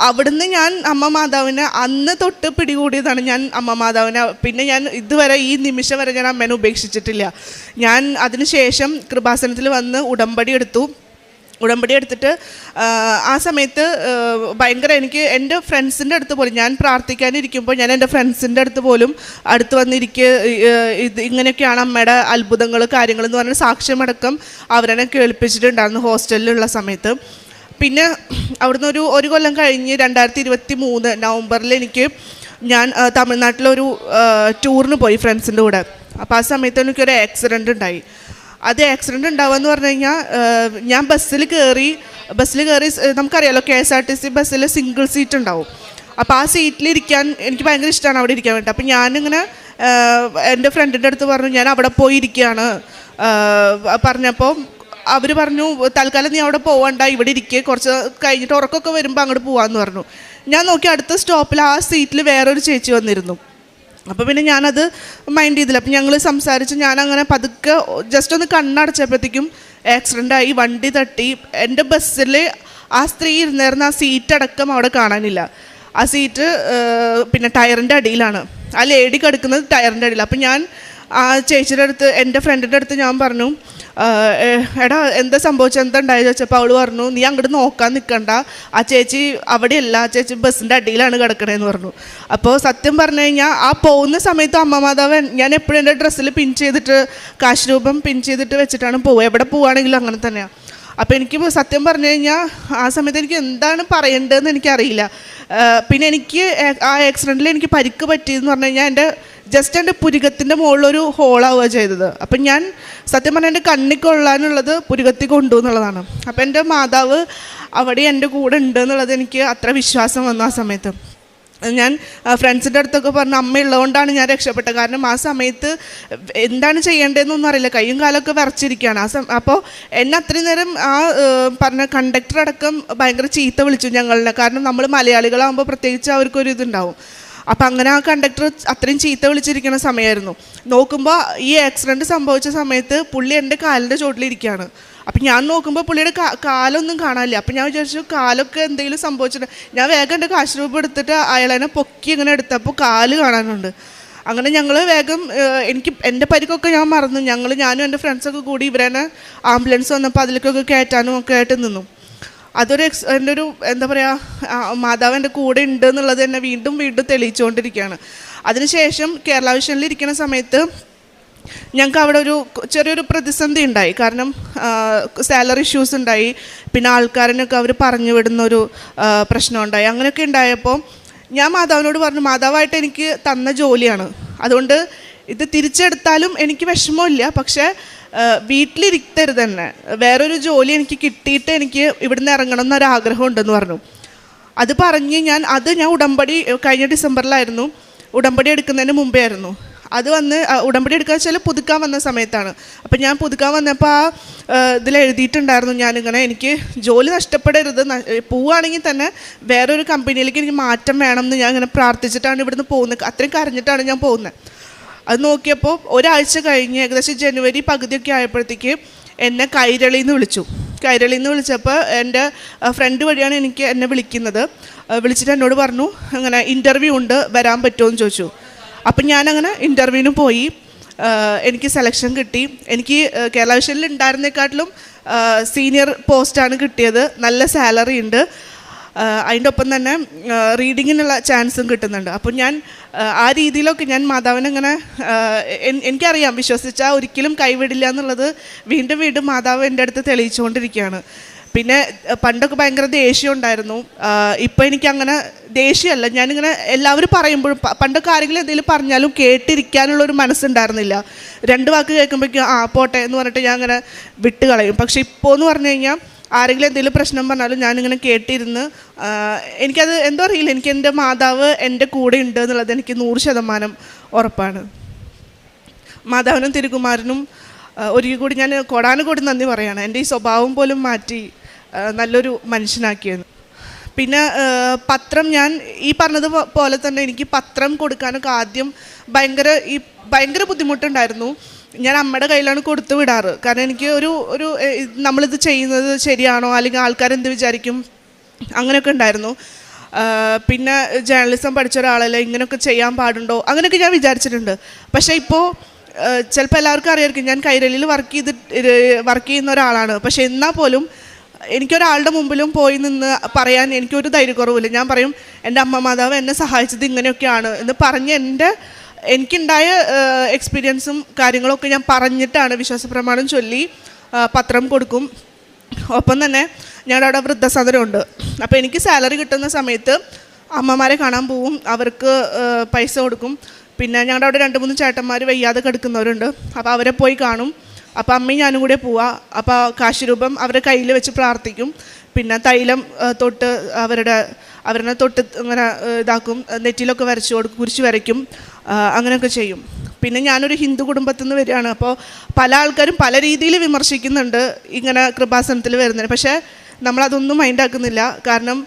അവിടുന്ന് ഞാൻ അമ്മ മാതാവിനെ അന്ന് തൊട്ട് പിടികൂടിയതാണ്. ഞാൻ അമ്മ മാതാവിനെ പിന്നെ ഞാൻ ഇതുവരെ ഈ നിമിഷം വരെ ഞാൻ അമ്മേനെ ഉപേക്ഷിച്ചിട്ടില്ല. ഞാൻ അതിനുശേഷം കൃപാസനത്തിൽ വന്ന് ഉടമ്പടി എടുത്തിട്ട് ആ സമയത്ത് ഭയങ്കര എനിക്ക് എൻ്റെ ഫ്രണ്ട്സിൻ്റെ അടുത്ത് പോലും, ഞാൻ പ്രാർത്ഥിക്കാനിരിക്കുമ്പോൾ ഞാൻ എൻ്റെ ഫ്രണ്ട്സിൻ്റെ അടുത്ത് പോലും അടുത്ത് ഇത് ഇങ്ങനെയൊക്കെയാണ് അമ്മയുടെ അത്ഭുതങ്ങൾ കാര്യങ്ങളെന്ന് പറഞ്ഞ സാക്ഷ്യമടക്കം അവരെന്നെ കേൾപ്പിച്ചിട്ടുണ്ടായിരുന്നു ഹോസ്റ്റലിലുള്ള സമയത്ത്. പിന്നെ അവിടുന്ന് ഒരു കൊല്ലം കഴിഞ്ഞ് 2023 നവംബറിൽ ഞാൻ തമിഴ്നാട്ടിലൊരു ടൂറിന് പോയി ഫ്രണ്ട്സിൻ്റെ കൂടെ. അപ്പോൾ ആ സമയത്ത് എനിക്കൊരു ആക്സിഡൻ്റ് ഉണ്ടായി. അത് ആക്സിഡൻ്റ് ഉണ്ടാവുകയെന്ന് പറഞ്ഞു കഴിഞ്ഞാൽ ഞാൻ ബസ്സിൽ കയറി നമുക്കറിയാമല്ലോ, KSRTC ബസ്സിൽ സിംഗിൾ സീറ്റ് ഉണ്ടാവും. അപ്പോൾ ആ സീറ്റിലിരിക്കാൻ എനിക്ക് ഭയങ്കര ഇഷ്ടമാണ്, അവിടെ ഇരിക്കാൻ വേണ്ടി. അപ്പോൾ ഞാനിങ്ങനെ എൻ്റെ ഫ്രണ്ടിൻ്റെ അടുത്ത് പറഞ്ഞു, ഞാൻ അവിടെ പോയി ഇരിക്കുകയാണ് പറഞ്ഞപ്പോൾ അവർ പറഞ്ഞു, തൽക്കാലം നീ അവിടെ പോകണ്ട, ഇവിടെ ഇരിക്കുക, കുറച്ച് കഴിഞ്ഞിട്ട് ഉറക്കമൊക്കെ വരുമ്പോൾ അങ്ങോട്ട് പോകാമെന്ന് പറഞ്ഞു. ഞാൻ നോക്കി അടുത്ത സ്റ്റോപ്പിൽ ആ സീറ്റിൽ വേറൊരു ചേച്ചി വന്നിരുന്നു. അപ്പോൾ പിന്നെ ഞാനത് മൈൻഡ് ചെയ്തില്ല. അപ്പം ഞങ്ങൾ സംസാരിച്ച് ഞാനങ്ങനെ പതുക്കെ ജസ്റ്റ് ഒന്ന് കണ്ണടച്ചപ്പോഴത്തേക്കും ആക്സിഡൻ്റായി, വണ്ടി തട്ടി. എൻ്റെ ബസ്സിൽ ആ സ്ത്രീ ഇരുന്നിരുന്ന ആ സീറ്റടക്കം അവിടെ കാണാനില്ല. ആ സീറ്റ് പിന്നെ ടയറിൻ്റെ അടിയിലാണ്, ആ ലേഡി കിടക്കുന്നത് ടയറിൻ്റെ അടിയിൽ. അപ്പം ഞാൻ ആ ചേച്ചിയുടെ അടുത്ത്, എൻ്റെ ഫ്രണ്ടിൻ്റെ അടുത്ത് ഞാൻ പറഞ്ഞു, എടാ എന്താ സംഭവിച്ചത്, എന്താ ഉണ്ടായത് ചോദിച്ചപ്പോൾ അവൾ പറഞ്ഞു, നീ അങ്ങോട്ട് നോക്കാൻ നിൽക്കണ്ട, ആ ചേച്ചി അവിടെയല്ല, ആ ചേച്ചി ബസ്സിൻ്റെ അടിയിലാണ് കിടക്കണേന്ന് പറഞ്ഞു. അപ്പോൾ സത്യം പറഞ്ഞു കഴിഞ്ഞാൽ ആ പോകുന്ന സമയത്ത് അമ്മ മാതാവ് ഞാൻ എപ്പോഴും എൻ്റെ ഡ്രസ്സിൽ പിൻ ചെയ്തിട്ട് കാശ് രൂപം പിൻ ചെയ്തിട്ട് വെച്ചിട്ടാണ് പോവുക, എവിടെ പോവുകയാണെങ്കിലും അങ്ങനെ തന്നെയാണ്. അപ്പോൾ എനിക്ക് സത്യം പറഞ്ഞു കഴിഞ്ഞാൽ ആ സമയത്ത് എനിക്ക് എന്താണ് പറയേണ്ടതെന്ന് എനിക്കറിയില്ല. പിന്നെ എനിക്ക് ആ ആക്സിഡൻറ്റിൽ എനിക്ക് പരിക്ക് പറ്റിയെന്ന് പറഞ്ഞു കഴിഞ്ഞാൽ എൻ്റെ പുരികത്തിൻ്റെ മുകളിലൊരു ഹോളാവുക ചെയ്തത്. അപ്പം ഞാൻ സത്യം പറഞ്ഞാൽ എൻ്റെ കണ്ണിൽ കൊള്ളാനുള്ളത് പുരികത്തിൽ കൊണ്ടു എന്നുള്ളതാണ്. അപ്പം എൻ്റെ മാതാവ് അവിടെ എൻ്റെ കൂടെ ഉണ്ട് എന്നുള്ളത് എനിക്ക് അത്ര വിശ്വാസം വന്നു. ആ സമയത്ത് ഞാൻ ഫ്രണ്ട്സിൻ്റെ അടുത്തൊക്കെ പറഞ്ഞു, അമ്മ ഉള്ളതുകൊണ്ടാണ് ഞാൻ രക്ഷപ്പെട്ടത്. കാരണം ആ സമയത്ത് എന്താണ് ചെയ്യേണ്ടതെന്നൊന്നും അറിയില്ല, കൈയും കാലമൊക്കെ വിറച്ചിരിക്കുകയാണ്. അപ്പോൾ എന്നെ അത്രയും നേരം ആ പറഞ്ഞ കണ്ടക്ടർ അടക്കം ഭയങ്കര ചീത്ത വിളിച്ചു ഞങ്ങളെ. കാരണം നമ്മൾ മലയാളികളാകുമ്പോൾ പ്രത്യേകിച്ച് അവർക്കൊരു ഇതുണ്ടാവും. അപ്പം അങ്ങനെ ആ കണ്ടക്ടർ അത്രയും ചീത്ത വിളിച്ചിരിക്കുന്ന സമയമായിരുന്നു. നോക്കുമ്പോൾ ഈ ആക്സിഡൻറ്റ് സംഭവിച്ച സമയത്ത് പുള്ളി എൻ്റെ കാലിൻ്റെ ചോട്ടിലിരിക്കുകയാണ്. അപ്പം ഞാൻ നോക്കുമ്പോൾ പുള്ളിയുടെ കാലൊന്നും കാണാനില്ല. അപ്പം ഞാൻ വിചാരിച്ചു കാലൊക്കെ എന്തെങ്കിലും സംഭവിച്ചിട്ട് ഞാൻ വേഗം എൻ്റെ കാശ് രൂപ എടുത്തിട്ട് അയാളെന്നെ പൊക്കി ഇങ്ങനെ എടുത്തപ്പോൾ കാല് കാണാനുണ്ട്. അങ്ങനെ ഞങ്ങൾ വേഗം എൻ്റെ പരിക്കൊക്കെ ഞാൻ മറന്നു. ഞാനും എൻ്റെ ഫ്രണ്ട്സൊക്കെ കൂടി ഇവരെന്നെ ആംബുലൻസ് വന്നപ്പോൾ അതിലേക്കൊക്കെ കയറ്റാനും ഒക്കെ ആയിട്ട് നിന്നു. എൻ്റെ ഒരു എന്താ പറയുക, മാതാവ് എൻ്റെ കൂടെ ഉണ്ട് എന്നുള്ളത് എന്നെ വീണ്ടും തെളിയിച്ചുകൊണ്ടിരിക്കുകയാണ്. അതിനുശേഷം കേരള വിഷനിൽ ഇരിക്കുന്ന സമയത്ത് ഞങ്ങൾക്ക് അവിടെ ഒരു ചെറിയൊരു പ്രതിസന്ധി ഉണ്ടായി. കാരണം സാലറി ഇഷ്യൂസ് ഉണ്ടായി, പിന്നെ ആൾക്കാരനൊക്കെ അവർ പറഞ്ഞു വിടുന്നൊരു പ്രശ്നം ഉണ്ടായി. അങ്ങനെയൊക്കെ ഉണ്ടായപ്പോൾ ഞാൻ മാതാവിനോട് പറഞ്ഞു, മാതാവായിട്ട് എനിക്ക് തന്ന ജോലിയാണ്, അതുകൊണ്ട് ഇത് തിരിച്ചെടുത്താലും എനിക്ക് വിഷമമില്ല, പക്ഷേ വീട്ടിലിരുത്തരുത് തന്നെ, വേറൊരു ജോലി എനിക്ക് കിട്ടിയിട്ട് എനിക്ക് ഇവിടുന്ന് ഇറങ്ങണം എന്നൊരാഗ്രഹം ഉണ്ടെന്ന് പറഞ്ഞു. അത് പറഞ്ഞ് ഞാൻ ഉടമ്പടി കഴിഞ്ഞ ഡിസംബറിലായിരുന്നു, ഉടമ്പടി എടുക്കുന്നതിന് മുമ്പേ ആയിരുന്നു. അത് വന്ന് ഉടമ്പടി എടുക്കുക വെച്ചാൽ പുതുക്കാൻ വന്ന സമയത്താണ്. അപ്പം ഞാൻ പുതുക്കാൻ വന്നപ്പോൾ ഇതിൽ എഴുതിയിട്ടുണ്ടായിരുന്നു, ഞാനിങ്ങനെ എനിക്ക് ജോലി നഷ്ടപ്പെടരുത്, പോവുകയാണെങ്കിൽ തന്നെ വേറൊരു കമ്പനിയിലേക്ക് എനിക്ക് മാറ്റം വേണം എന്ന് ഞാൻ ഇങ്ങനെ പ്രാർത്ഥിച്ചിട്ടാണ് ഇവിടുന്ന് പോകുന്നത്. അത്രയും കരഞ്ഞിട്ടാണ് ഞാൻ പോകുന്നത്. അത് നോക്കിയപ്പോൾ ഒരാഴ്ച കഴിഞ്ഞ് ഏകദേശം ജനുവരി പകുതിയൊക്കെ ആയപ്പോഴത്തേക്ക് എന്നെ കൈരളിയിൽ നിന്ന് വിളിച്ചപ്പോൾ എൻ്റെ ഫ്രണ്ട് വഴിയാണ് എന്നെ വിളിക്കുന്നത്. വിളിച്ചിട്ട് എന്നോട് പറഞ്ഞു, അങ്ങനെ ഇൻ്റർവ്യൂ ഉണ്ട്, വരാൻ പറ്റുമോ എന്ന് ചോദിച്ചു. അപ്പം ഞാനങ്ങനെ ഇൻ്റർവ്യൂവിന് പോയി. എനിക്ക് സെലക്ഷൻ കിട്ടി. എനിക്ക് കേരള വിഷനിൽ ഉണ്ടായിരുന്നേക്കാട്ടിലും സീനിയർ പോസ്റ്റാണ് കിട്ടിയത്. നല്ല സാലറി ഉണ്ട്. അതിൻ്റെ ഒപ്പം തന്നെ റീഡിങ്ങിനുള്ള ചാൻസും കിട്ടുന്നുണ്ട്. അപ്പം ഞാൻ ആ രീതിയിലൊക്കെ ഞാൻ മാതാവിനങ്ങനെ എനിക്കറിയാം, വിശ്വസിച്ചാൽ ഒരിക്കലും കൈവിടില്ല എന്നുള്ളത് വീണ്ടും മാതാവ് എൻ്റെ അടുത്ത് തെളിയിച്ചുകൊണ്ടിരിക്കുകയാണ്. പിന്നെ പണ്ടൊക്കെ ഭയങ്കര ദേഷ്യം ഉണ്ടായിരുന്നു. ഇപ്പോൾ എനിക്കങ്ങനെ ദേഷ്യമല്ല, ഞാനിങ്ങനെ എല്ലാവരും പറയുമ്പോഴും, പണ്ടൊക്കെ ആരെങ്കിലും എന്തെങ്കിലും പറഞ്ഞാലും കേട്ടിരിക്കാനുള്ളൊരു മനസ്സുണ്ടായിരുന്നില്ല. 2 വാക്ക് കേൾക്കുമ്പോഴേക്കും പോട്ടെ എന്ന് പറഞ്ഞിട്ട് ഞാൻ അങ്ങനെ വിട്ട് കളയും. പക്ഷെ ഇപ്പോൾ എന്ന് പറഞ്ഞു കഴിഞ്ഞാൽ ആരെങ്കിലും എന്തെങ്കിലും പ്രശ്നം പറഞ്ഞാലും ഞാനിങ്ങനെ കേട്ടിരുന്ന് എനിക്കത് എന്തോ അറിയില്ല, എനിക്ക് എൻ്റെ മാതാവ് എൻ്റെ കൂടെ ഉണ്ട് എന്നുള്ളത് എനിക്ക് 100% ഉറപ്പാണ്. മാതാവിനും തിരുകുമാരനും ഒരിക്കൽ കൂടി ഞാൻ കോടാനുകോടി നന്ദി പറയാണ്. എൻ്റെ ഈ സ്വഭാവം പോലും മാറ്റി നല്ലൊരു മനുഷ്യനാക്കിയെന്ന്. പിന്നെ പത്രം, ഞാൻ ഈ പറഞ്ഞത് പോലെ തന്നെ എനിക്ക് പത്രം കൊടുക്കാനൊക്കെ ആദ്യം ഭയങ്കര ബുദ്ധിമുട്ടുണ്ടായിരുന്നു. ഞാൻ അമ്മയുടെ കയ്യിലാണ് കൊടുത്തു വിടാറ്. കാരണം എനിക്ക് ഒരു നമ്മളിത് ചെയ്യുന്നത് ശരിയാണോ, അല്ലെങ്കിൽ ആൾക്കാരെന്ത് വിചാരിക്കും, അങ്ങനെയൊക്കെ ഉണ്ടായിരുന്നു. പിന്നെ ജേർണലിസം പഠിച്ച ഒരാളല്ലേ, ഇങ്ങനെയൊക്കെ ചെയ്യാൻ പാടുണ്ടോ, അങ്ങനെയൊക്കെ ഞാൻ വിചാരിച്ചിട്ടുണ്ട്. പക്ഷേ ഇപ്പോൾ ചിലപ്പോൾ എല്ലാവർക്കും അറിയാമായിരിക്കും, ഞാൻ കൈരളിയിൽ വർക്ക് ചെയ്യുന്ന ഒരാളാണ്. പക്ഷേ എന്നാൽ പോലും എനിക്കൊരാളുടെ മുമ്പിലും പോയി നിന്ന് പറയാൻ എനിക്കൊരു ധൈര്യക്കുറവില്ല. ഞാൻ പറയും, എൻ്റെ അമ്മ മാതാവ് എന്നെ സഹായിച്ചത് ഇങ്ങനെയൊക്കെയാണ് എന്ന് പറഞ്ഞ് എനിക്കുണ്ടായ എക്സ്പീരിയൻസും കാര്യങ്ങളൊക്കെ ഞാൻ പറഞ്ഞിട്ടാണ് വിശ്വാസപ്രമാണം ചൊല്ലി പത്രം കൊടുക്കും. ഒപ്പം തന്നെ ഞങ്ങളുടെ അവിടെ വൃദ്ധസദനമുണ്ട്. അപ്പോൾ എനിക്ക് സാലറി കിട്ടുന്ന സമയത്ത് അമ്മമാരെ കാണാൻ പോവും, അവർക്ക് പൈസ കൊടുക്കും. പിന്നെ ഞങ്ങളുടെ അവിടെ 2-3 ചേട്ടന്മാർ വയ്യാതെ കിടക്കുന്നവരുണ്ട്. അപ്പോൾ അവരെ പോയി കാണും. അപ്പോൾ അമ്മയും ഞാനും കൂടെ പോവുക. അപ്പോൾ കാശ് രൂപം അവരുടെ കയ്യിൽ വെച്ച് പ്രാർത്ഥിക്കും. പിന്നെ തൈലം തൊട്ട് അവരെ തൊട്ട് ഇങ്ങനെ ഇതാക്കും, നെറ്റിലൊക്കെ വരച്ചു കൊടുക്കും, കുരിശ് വരയ്ക്കും, അങ്ങനെയൊക്കെ ചെയ്യും. പിന്നെ ഞാനൊരു ഹിന്ദു കുടുംബത്തിൽ നിന്ന് വരികയാണ്. അപ്പോൾ പല ആൾക്കാരും പല രീതിയിൽ വിമർശിക്കുന്നുണ്ട് ഇങ്ങനെ കൃപാസനത്തിൽ വരുന്നതിന്. പക്ഷേ നമ്മളതൊന്നും മൈൻഡാക്കുന്നില്ല. കാരണം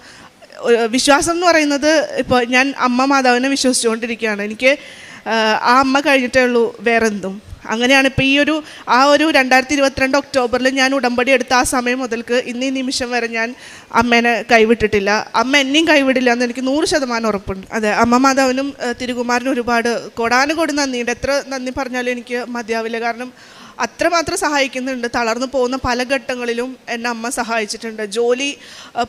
വിശ്വാസം എന്ന് പറയുന്നത്, ഇപ്പോൾ ഞാൻ അമ്മ മാതാവിനെ വിശ്വസിച്ചുകൊണ്ടിരിക്കുകയാണ്. എനിക്ക് ആ അമ്മ കഴിഞ്ഞിട്ടേ ഉള്ളൂ വേറെന്തും. അങ്ങനെയാണ് ഇപ്പോൾ ആ ഒരു 2022 ഒക്ടോബറിൽ ഞാൻ ഉടമ്പടി എടുത്ത ആ സമയം മുതൽക്ക് ഇന്നീ നിമിഷം വരെ ഞാൻ അമ്മേനെ കൈവിട്ടിട്ടില്ല. അമ്മ എന്നെയും കൈവിടില്ല എന്ന് എനിക്ക് 100% ഉറപ്പുണ്ട്. അതെ, അമ്മ മാതാവിനും തിരുകുമാരനും ഒരുപാട് കോടാനുകോടി നന്ദിയുണ്ട്. എത്ര നന്ദി പറഞ്ഞാലും എനിക്ക് മതിയാവില്ല. കാരണം അത്രമാത്രം സഹായിക്കുന്നുണ്ട്. തളർന്നു പോകുന്ന പല ഘട്ടങ്ങളിലും എന്നെ അമ്മ സഹായിച്ചിട്ടുണ്ട്. ജോലി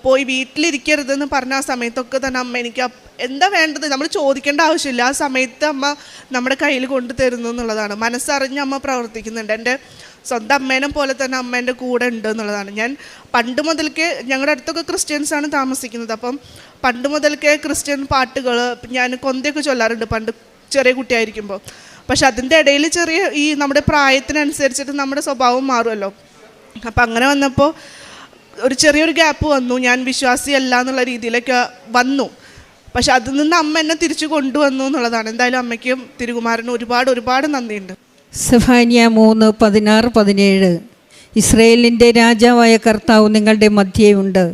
പോയി വീട്ടിലിരിക്കരുതെന്ന് പറഞ്ഞ ആ സമയത്തൊക്കെ തന്നെ അമ്മ എനിക്ക് എന്താ വേണ്ടത് നമ്മൾ ചോദിക്കേണ്ട ആവശ്യമില്ല, ആ സമയത്ത് അമ്മ നമ്മുടെ കയ്യിൽ കൊണ്ടു തരുന്നു എന്നുള്ളതാണ്. മനസ്സറിഞ്ഞ് അമ്മ പ്രവർത്തിക്കുന്നുണ്ട്. എൻ്റെ സ്വന്തം അമ്മേനെ പോലെ തന്നെ അമ്മ എൻ്റെ കൂടെ ഉണ്ട് എന്നുള്ളതാണ്. ഞാൻ പണ്ട് മുതൽക്കേ, ഞങ്ങളുടെ അടുത്തൊക്കെ ക്രിസ്ത്യൻസാണ് താമസിക്കുന്നത്, അപ്പം പണ്ട് മുതൽക്കേ ക്രിസ്ത്യൻ പാട്ടുകൾ ഞാൻ കൊന്തയൊക്കെ ചൊല്ലാറുണ്ട് പണ്ട് ചെറിയ കുട്ടിയായിരിക്കുമ്പോൾ. പക്ഷെ അതിൻ്റെ ഇടയിൽ ചെറിയ ഈ നമ്മുടെ പ്രായത്തിനനുസരിച്ചിട്ട് നമ്മുടെ സ്വഭാവം മാറുമല്ലോ. അപ്പം അങ്ങനെ വന്നപ്പോൾ ഒരു ചെറിയൊരു ഗ്യാപ്പ് വന്നു. ഞാൻ വിശ്വാസിയല്ല എന്നുള്ള രീതിയിലൊക്കെ വന്നു. പക്ഷെ അതിൽ നിന്ന് അമ്മ എന്നെ തിരിച്ചു കൊണ്ടുവന്നു എന്നുള്ളതാണ്. എന്തായാലും അമ്മയ്ക്കും തിരുകുമാരനും ഒരുപാട് നന്ദിയുണ്ട്. സെഫാനിയ 3:16-17 ഇസ്രയേലിൻ്റെ രാജാവായ കർത്താവ് നിങ്ങളുടെ മധ്യേയുണ്ട്.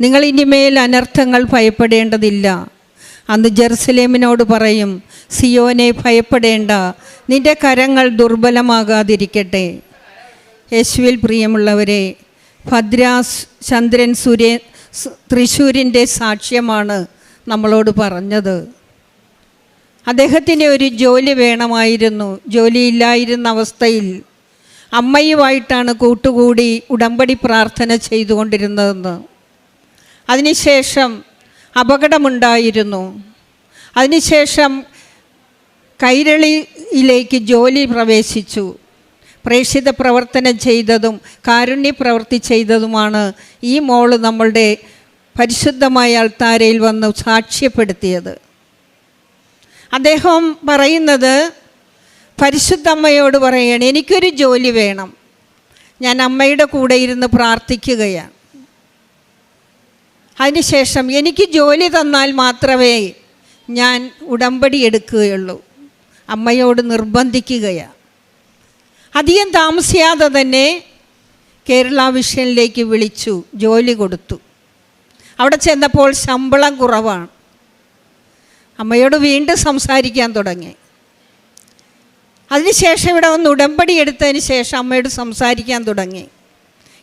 നിങ്ങൾ ഇനിമേൽ അനർത്ഥങ്ങൾ ഭയപ്പെടേണ്ടതില്ല. അന്ന് ജെറുസലേമിനോട് പറയും, സിയോനെ ഭയപ്പെടേണ്ട, നിന്റെ കരങ്ങൾ ദുർബലമാകാതിരിക്കട്ടെ. യേശുവിൽ പ്രിയമുള്ളവരെ, ഭദ്രാസ് ചന്ദ്രൻ തൃശ്ശൂരിൻ്റെ സാക്ഷ്യമാണ് നമ്മളോട് പറഞ്ഞത്. അദ്ദേഹത്തിന് ഒരു ജോലി വേണമായിരുന്നു. ജോലിയില്ലായിരുന്ന അവസ്ഥയിൽ അമ്മയുമായിട്ടാണ് കൂട്ടുകൂടി ഉടമ്പടി പ്രാർത്ഥന ചെയ്തുകൊണ്ടിരുന്നതെന്ന്. അതിനുശേഷം അപകടമുണ്ടായിരുന്നു. അതിനുശേഷം കൈരളിയിലേക്ക് ജോലി പ്രവേശിച്ചു. പ്രേക്ഷിത പ്രവർത്തനം ചെയ്തതും കാരുണ്യ പ്രവൃത്തി ചെയ്തതുമാണ് ഈ മോള് നമ്മളുടെ പരിശുദ്ധമായ അൾത്താരയിൽ വന്ന് സാക്ഷ്യപ്പെടുത്തിയത്. അദ്ദേഹം പറയുന്നത്, പരിശുദ്ധമ്മയോട് പറയുകയാണ്, എനിക്കൊരു ജോലി വേണം, ഞാൻ അമ്മയുടെ കൂടെ ഇരുന്ന് പ്രാർത്ഥിക്കുകയാണ്. അതിനുശേഷം എനിക്ക് ജോലി തന്നാൽ മാത്രമേ ഞാൻ ഉടമ്പടി എടുക്കുകയുള്ളൂ. അമ്മയോട് നിർബന്ധിക്കുകയാണ്. അധികം താമസിയാതെ തന്നെ കേരള വിഷനിലേക്ക് വിളിച്ചു, ജോലി കൊടുത്തു. അവിടെ ചെന്നപ്പോൾ ശമ്പളം കുറവാണ്. അമ്മയോട് വീണ്ടും സംസാരിക്കാൻ തുടങ്ങി. അതിനുശേഷം ഇവിടെ വന്ന് ഉടമ്പടി എടുത്തതിന് ശേഷം അമ്മയോട് സംസാരിക്കാൻ തുടങ്ങി.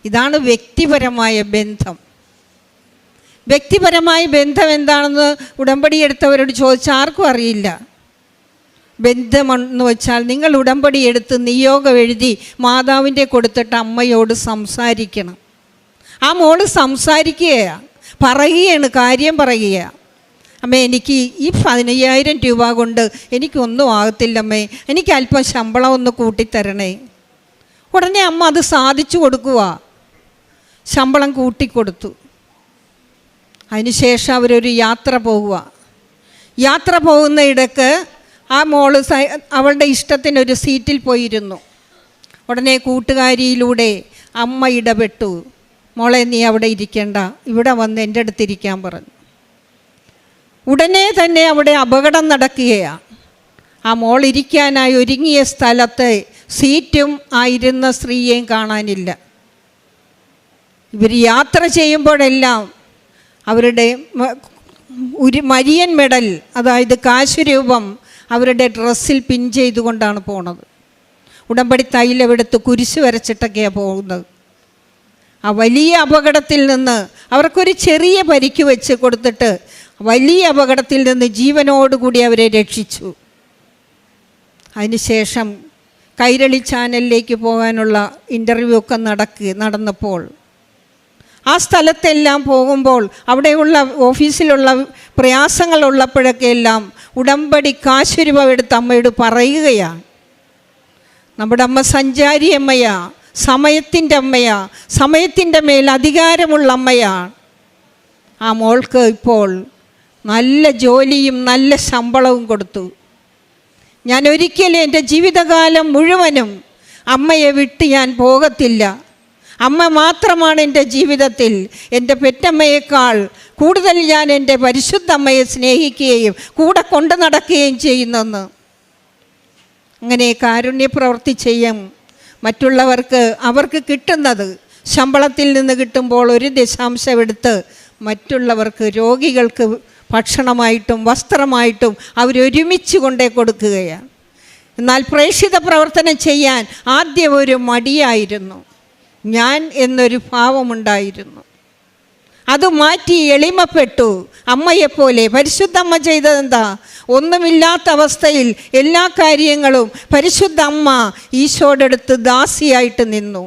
ഇതാണ് വ്യക്തിപരമായ ബന്ധം. വ്യക്തിപരമായ ബന്ധം എന്താണെന്ന് ഉടമ്പടി എടുത്തവരോട് ചോദിച്ചാൽ ആർക്കും അറിയില്ല. ബന്ധമെന്ന് വെച്ചാൽ നിങ്ങൾ ഉടമ്പടി എടുത്ത് നിയോഗം എഴുതി മാതാവിൻ്റെ കൊടുത്തിട്ട് അമ്മയോട് സംസാരിക്കണം. ആ മോള് സംസാരിക്കുകയാണ്, പറയുകയാണ്, കാര്യം പറയുകയാണ്. അമ്മേ, എനിക്ക് ഈ 15,000 രൂപ കൊണ്ട് എനിക്കൊന്നും ആകത്തില്ലമ്മേ, എനിക്ക് അല്പം ശമ്പളം ഒന്ന് കൂട്ടിത്തരണേ. ഉടനെ അമ്മ അത് സാധിച്ചു കൊടുക്കുക, ശമ്പളം കൂട്ടിക്കൊടുത്തു. അതിനുശേഷം അവരൊരു യാത്ര പോവുക. യാത്ര പോകുന്ന ഇടയ്ക്ക് ആ മോള് അവളുടെ ഇഷ്ടത്തിനൊരു സീറ്റിൽ പോയിരുന്നു. ഉടനെ കൂട്ടുകാരിയിലൂടെ അമ്മ ഇടപെട്ടു, മോളെ നീ അവിടെ ഇരിക്കേണ്ട, ഇവിടെ വന്ന് എൻ്റെ അടുത്തിരിക്കാൻ പറഞ്ഞു. ഉടനെ തന്നെ അവിടെ അപകടം നടക്കുകയാണ്. ആ മോൾ ഇരിക്കാനായി ഒരുങ്ങിയ സ്ഥലത്ത് സീറ്റും ആയിരുന്ന സ്ത്രീയെയും കാണാനില്ല. ഇവർ യാത്ര ചെയ്യുമ്പോഴെല്ലാം അവരുടെ മരിയൻ മെഡൽ, അതായത് കാശുരൂപം അവരുടെ ഡ്രസ്സിൽ പിൻ ചെയ്തുകൊണ്ടാണ് പോണത്. ഉടമ്പടി തൈലമെടുത്ത് കുരിശ് വരച്ചിട്ടൊക്കെയാണ് പോകുന്നത്. ആ വലിയ അപകടത്തിൽ നിന്ന് അവർക്കൊരു ചെറിയ പരിക്ക് വെച്ച് കൊടുത്തിട്ട് വലിയ അപകടത്തിൽ നിന്ന് ജീവനോടുകൂടി അവരെ രക്ഷിച്ചു. അതിനുശേഷം കൈരളി ചാനലിലേക്ക് പോകാനുള്ള ഇൻ്റർവ്യൂ ഒക്കെ നടന്നപ്പോൾ ആ സ്ഥലത്തെല്ലാം പോകുമ്പോൾ അവിടെയുള്ള ഓഫീസിലുള്ള പ്രയാസങ്ങളുള്ളപ്പോഴൊക്കെ എല്ലാം ഉടമ്പടി കാശുരൂപം എടുത്ത് അമ്മയോട് പറയുകയാണ്. നമ്മുടെ അമ്മ സഞ്ചാരി അമ്മയാ, സമയത്തിൻ്റെ അമ്മയാ, സമയത്തിൻ്റെ മേൽ അധികാരമുള്ള അമ്മയാണ്. ആ മോൾക്ക് ഇപ്പോൾ നല്ല ജോലിയും നല്ല ശമ്പളവും കൊടുത്തു. ഞാൻ ഒരിക്കലും എൻ്റെ ജീവിതകാലം മുഴുവനും അമ്മയെ വിട്ട് ഞാൻ പോകത്തില്ല. അമ്മ മാത്രമാണ് എൻ്റെ ജീവിതത്തിൽ. എൻ്റെ പെറ്റമ്മയേക്കാൾ കൂടുതൽ ഞാൻ എൻ്റെ പരിശുദ്ധ അമ്മയെ സ്നേഹിക്കുകയും കൂടെ കൊണ്ടു നടക്കുകയും ചെയ്യുന്നെന്ന്. അങ്ങനെ കാരുണ്യ പ്രവൃത്തി ചെയ്യും. മറ്റുള്ളവർക്ക് അവർക്ക് കിട്ടുന്നത് ശമ്പളത്തിൽ നിന്ന് കിട്ടുമ്പോൾ 1% എടുത്ത് മറ്റുള്ളവർക്ക്, രോഗികൾക്ക് ഭക്ഷണമായിട്ടും വസ്ത്രമായിട്ടും അവരൊരുമിച്ച് കൊണ്ടേ കൊടുക്കുകയാണ്. എന്നാൽ പ്രേക്ഷിത പ്രവർത്തനം ചെയ്യാൻ ആദ്യം ഒരു മടിയായിരുന്നു, ഞാൻ എന്നൊരു ഭാവമുണ്ടായിരുന്നു. അത് മാറ്റി എളിമപ്പെട്ടു. അമ്മയെപ്പോലെ പരിശുദ്ധമ്മ ചെയ്തതെന്താ? ഒന്നുമില്ലാത്ത അവസ്ഥയിൽ എല്ലാ കാര്യങ്ങളും പരിശുദ്ധ അമ്മ ഈശോയുടെ അടുത്ത് ദാസിയായിട്ട് നിന്നു.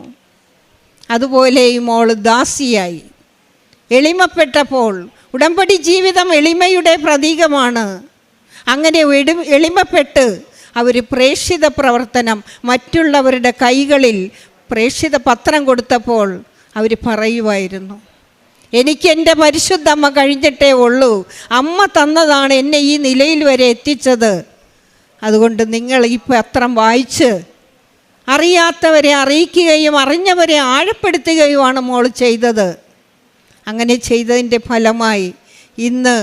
അതുപോലെ ഈ മോള് ദാസിയായി എളിമപ്പെട്ടപ്പോൾ. ഉടമ്പടി ജീവിതം എളിമയുടെ പ്രതീകമാണ്. അങ്ങനെ എളിമപ്പെട്ട് അവർ പ്രേക്ഷിത പ്രവർത്തനം മറ്റുള്ളവരുടെ കൈകളിൽ പ്രേക്ഷിത പത്രം കൊടുത്തപ്പോൾ അവർ പറയുമായിരുന്നു, എനിക്ക് എൻ്റെ പരിശുദ്ധ അമ്മ കഴിഞ്ഞിട്ടേ ഉള്ളൂ, അമ്മ തന്നതാണ് എന്നെ ഈ നിലയിൽ വരെ എത്തിച്ചത്. അതുകൊണ്ട് നിങ്ങൾ ഈ പത്രം വായിച്ച് അറിയാത്തവരെ അറിയിക്കുകയും അറിഞ്ഞവരെ ആഴപ്പെടുത്തുകയുമാണ് മോൾ ചെയ്തത്. അങ്ങനെ ചെയ്തതിൻ്റെ ഫലമായി ഇന്ന്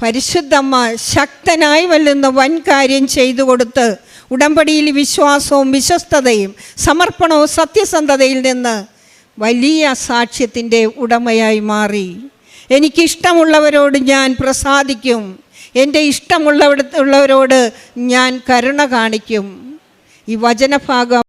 പരിശുദ്ധമ്മ ശക്തനായി വല്ലുന്ന വൻ കാര്യം ചെയ്തു കൊടുത്ത് ഉടമ്പടിയിൽ വിശ്വാസവും വിശ്വസ്തതയും സമർപ്പണവും സത്യസന്ധതയിൽ നിന്ന് വലിയ സാക്ഷ്യത്തിൻ്റെ ഉടമയായി മാറി. എനിക്കിഷ്ടമുള്ളവരോട് ഞാൻ പ്രസാദിക്കും, എൻ്റെ ഇഷ്ടമുള്ളവരോട് ഞാൻ കരുണ കാണിക്കും. ഈ വചനഭാഗം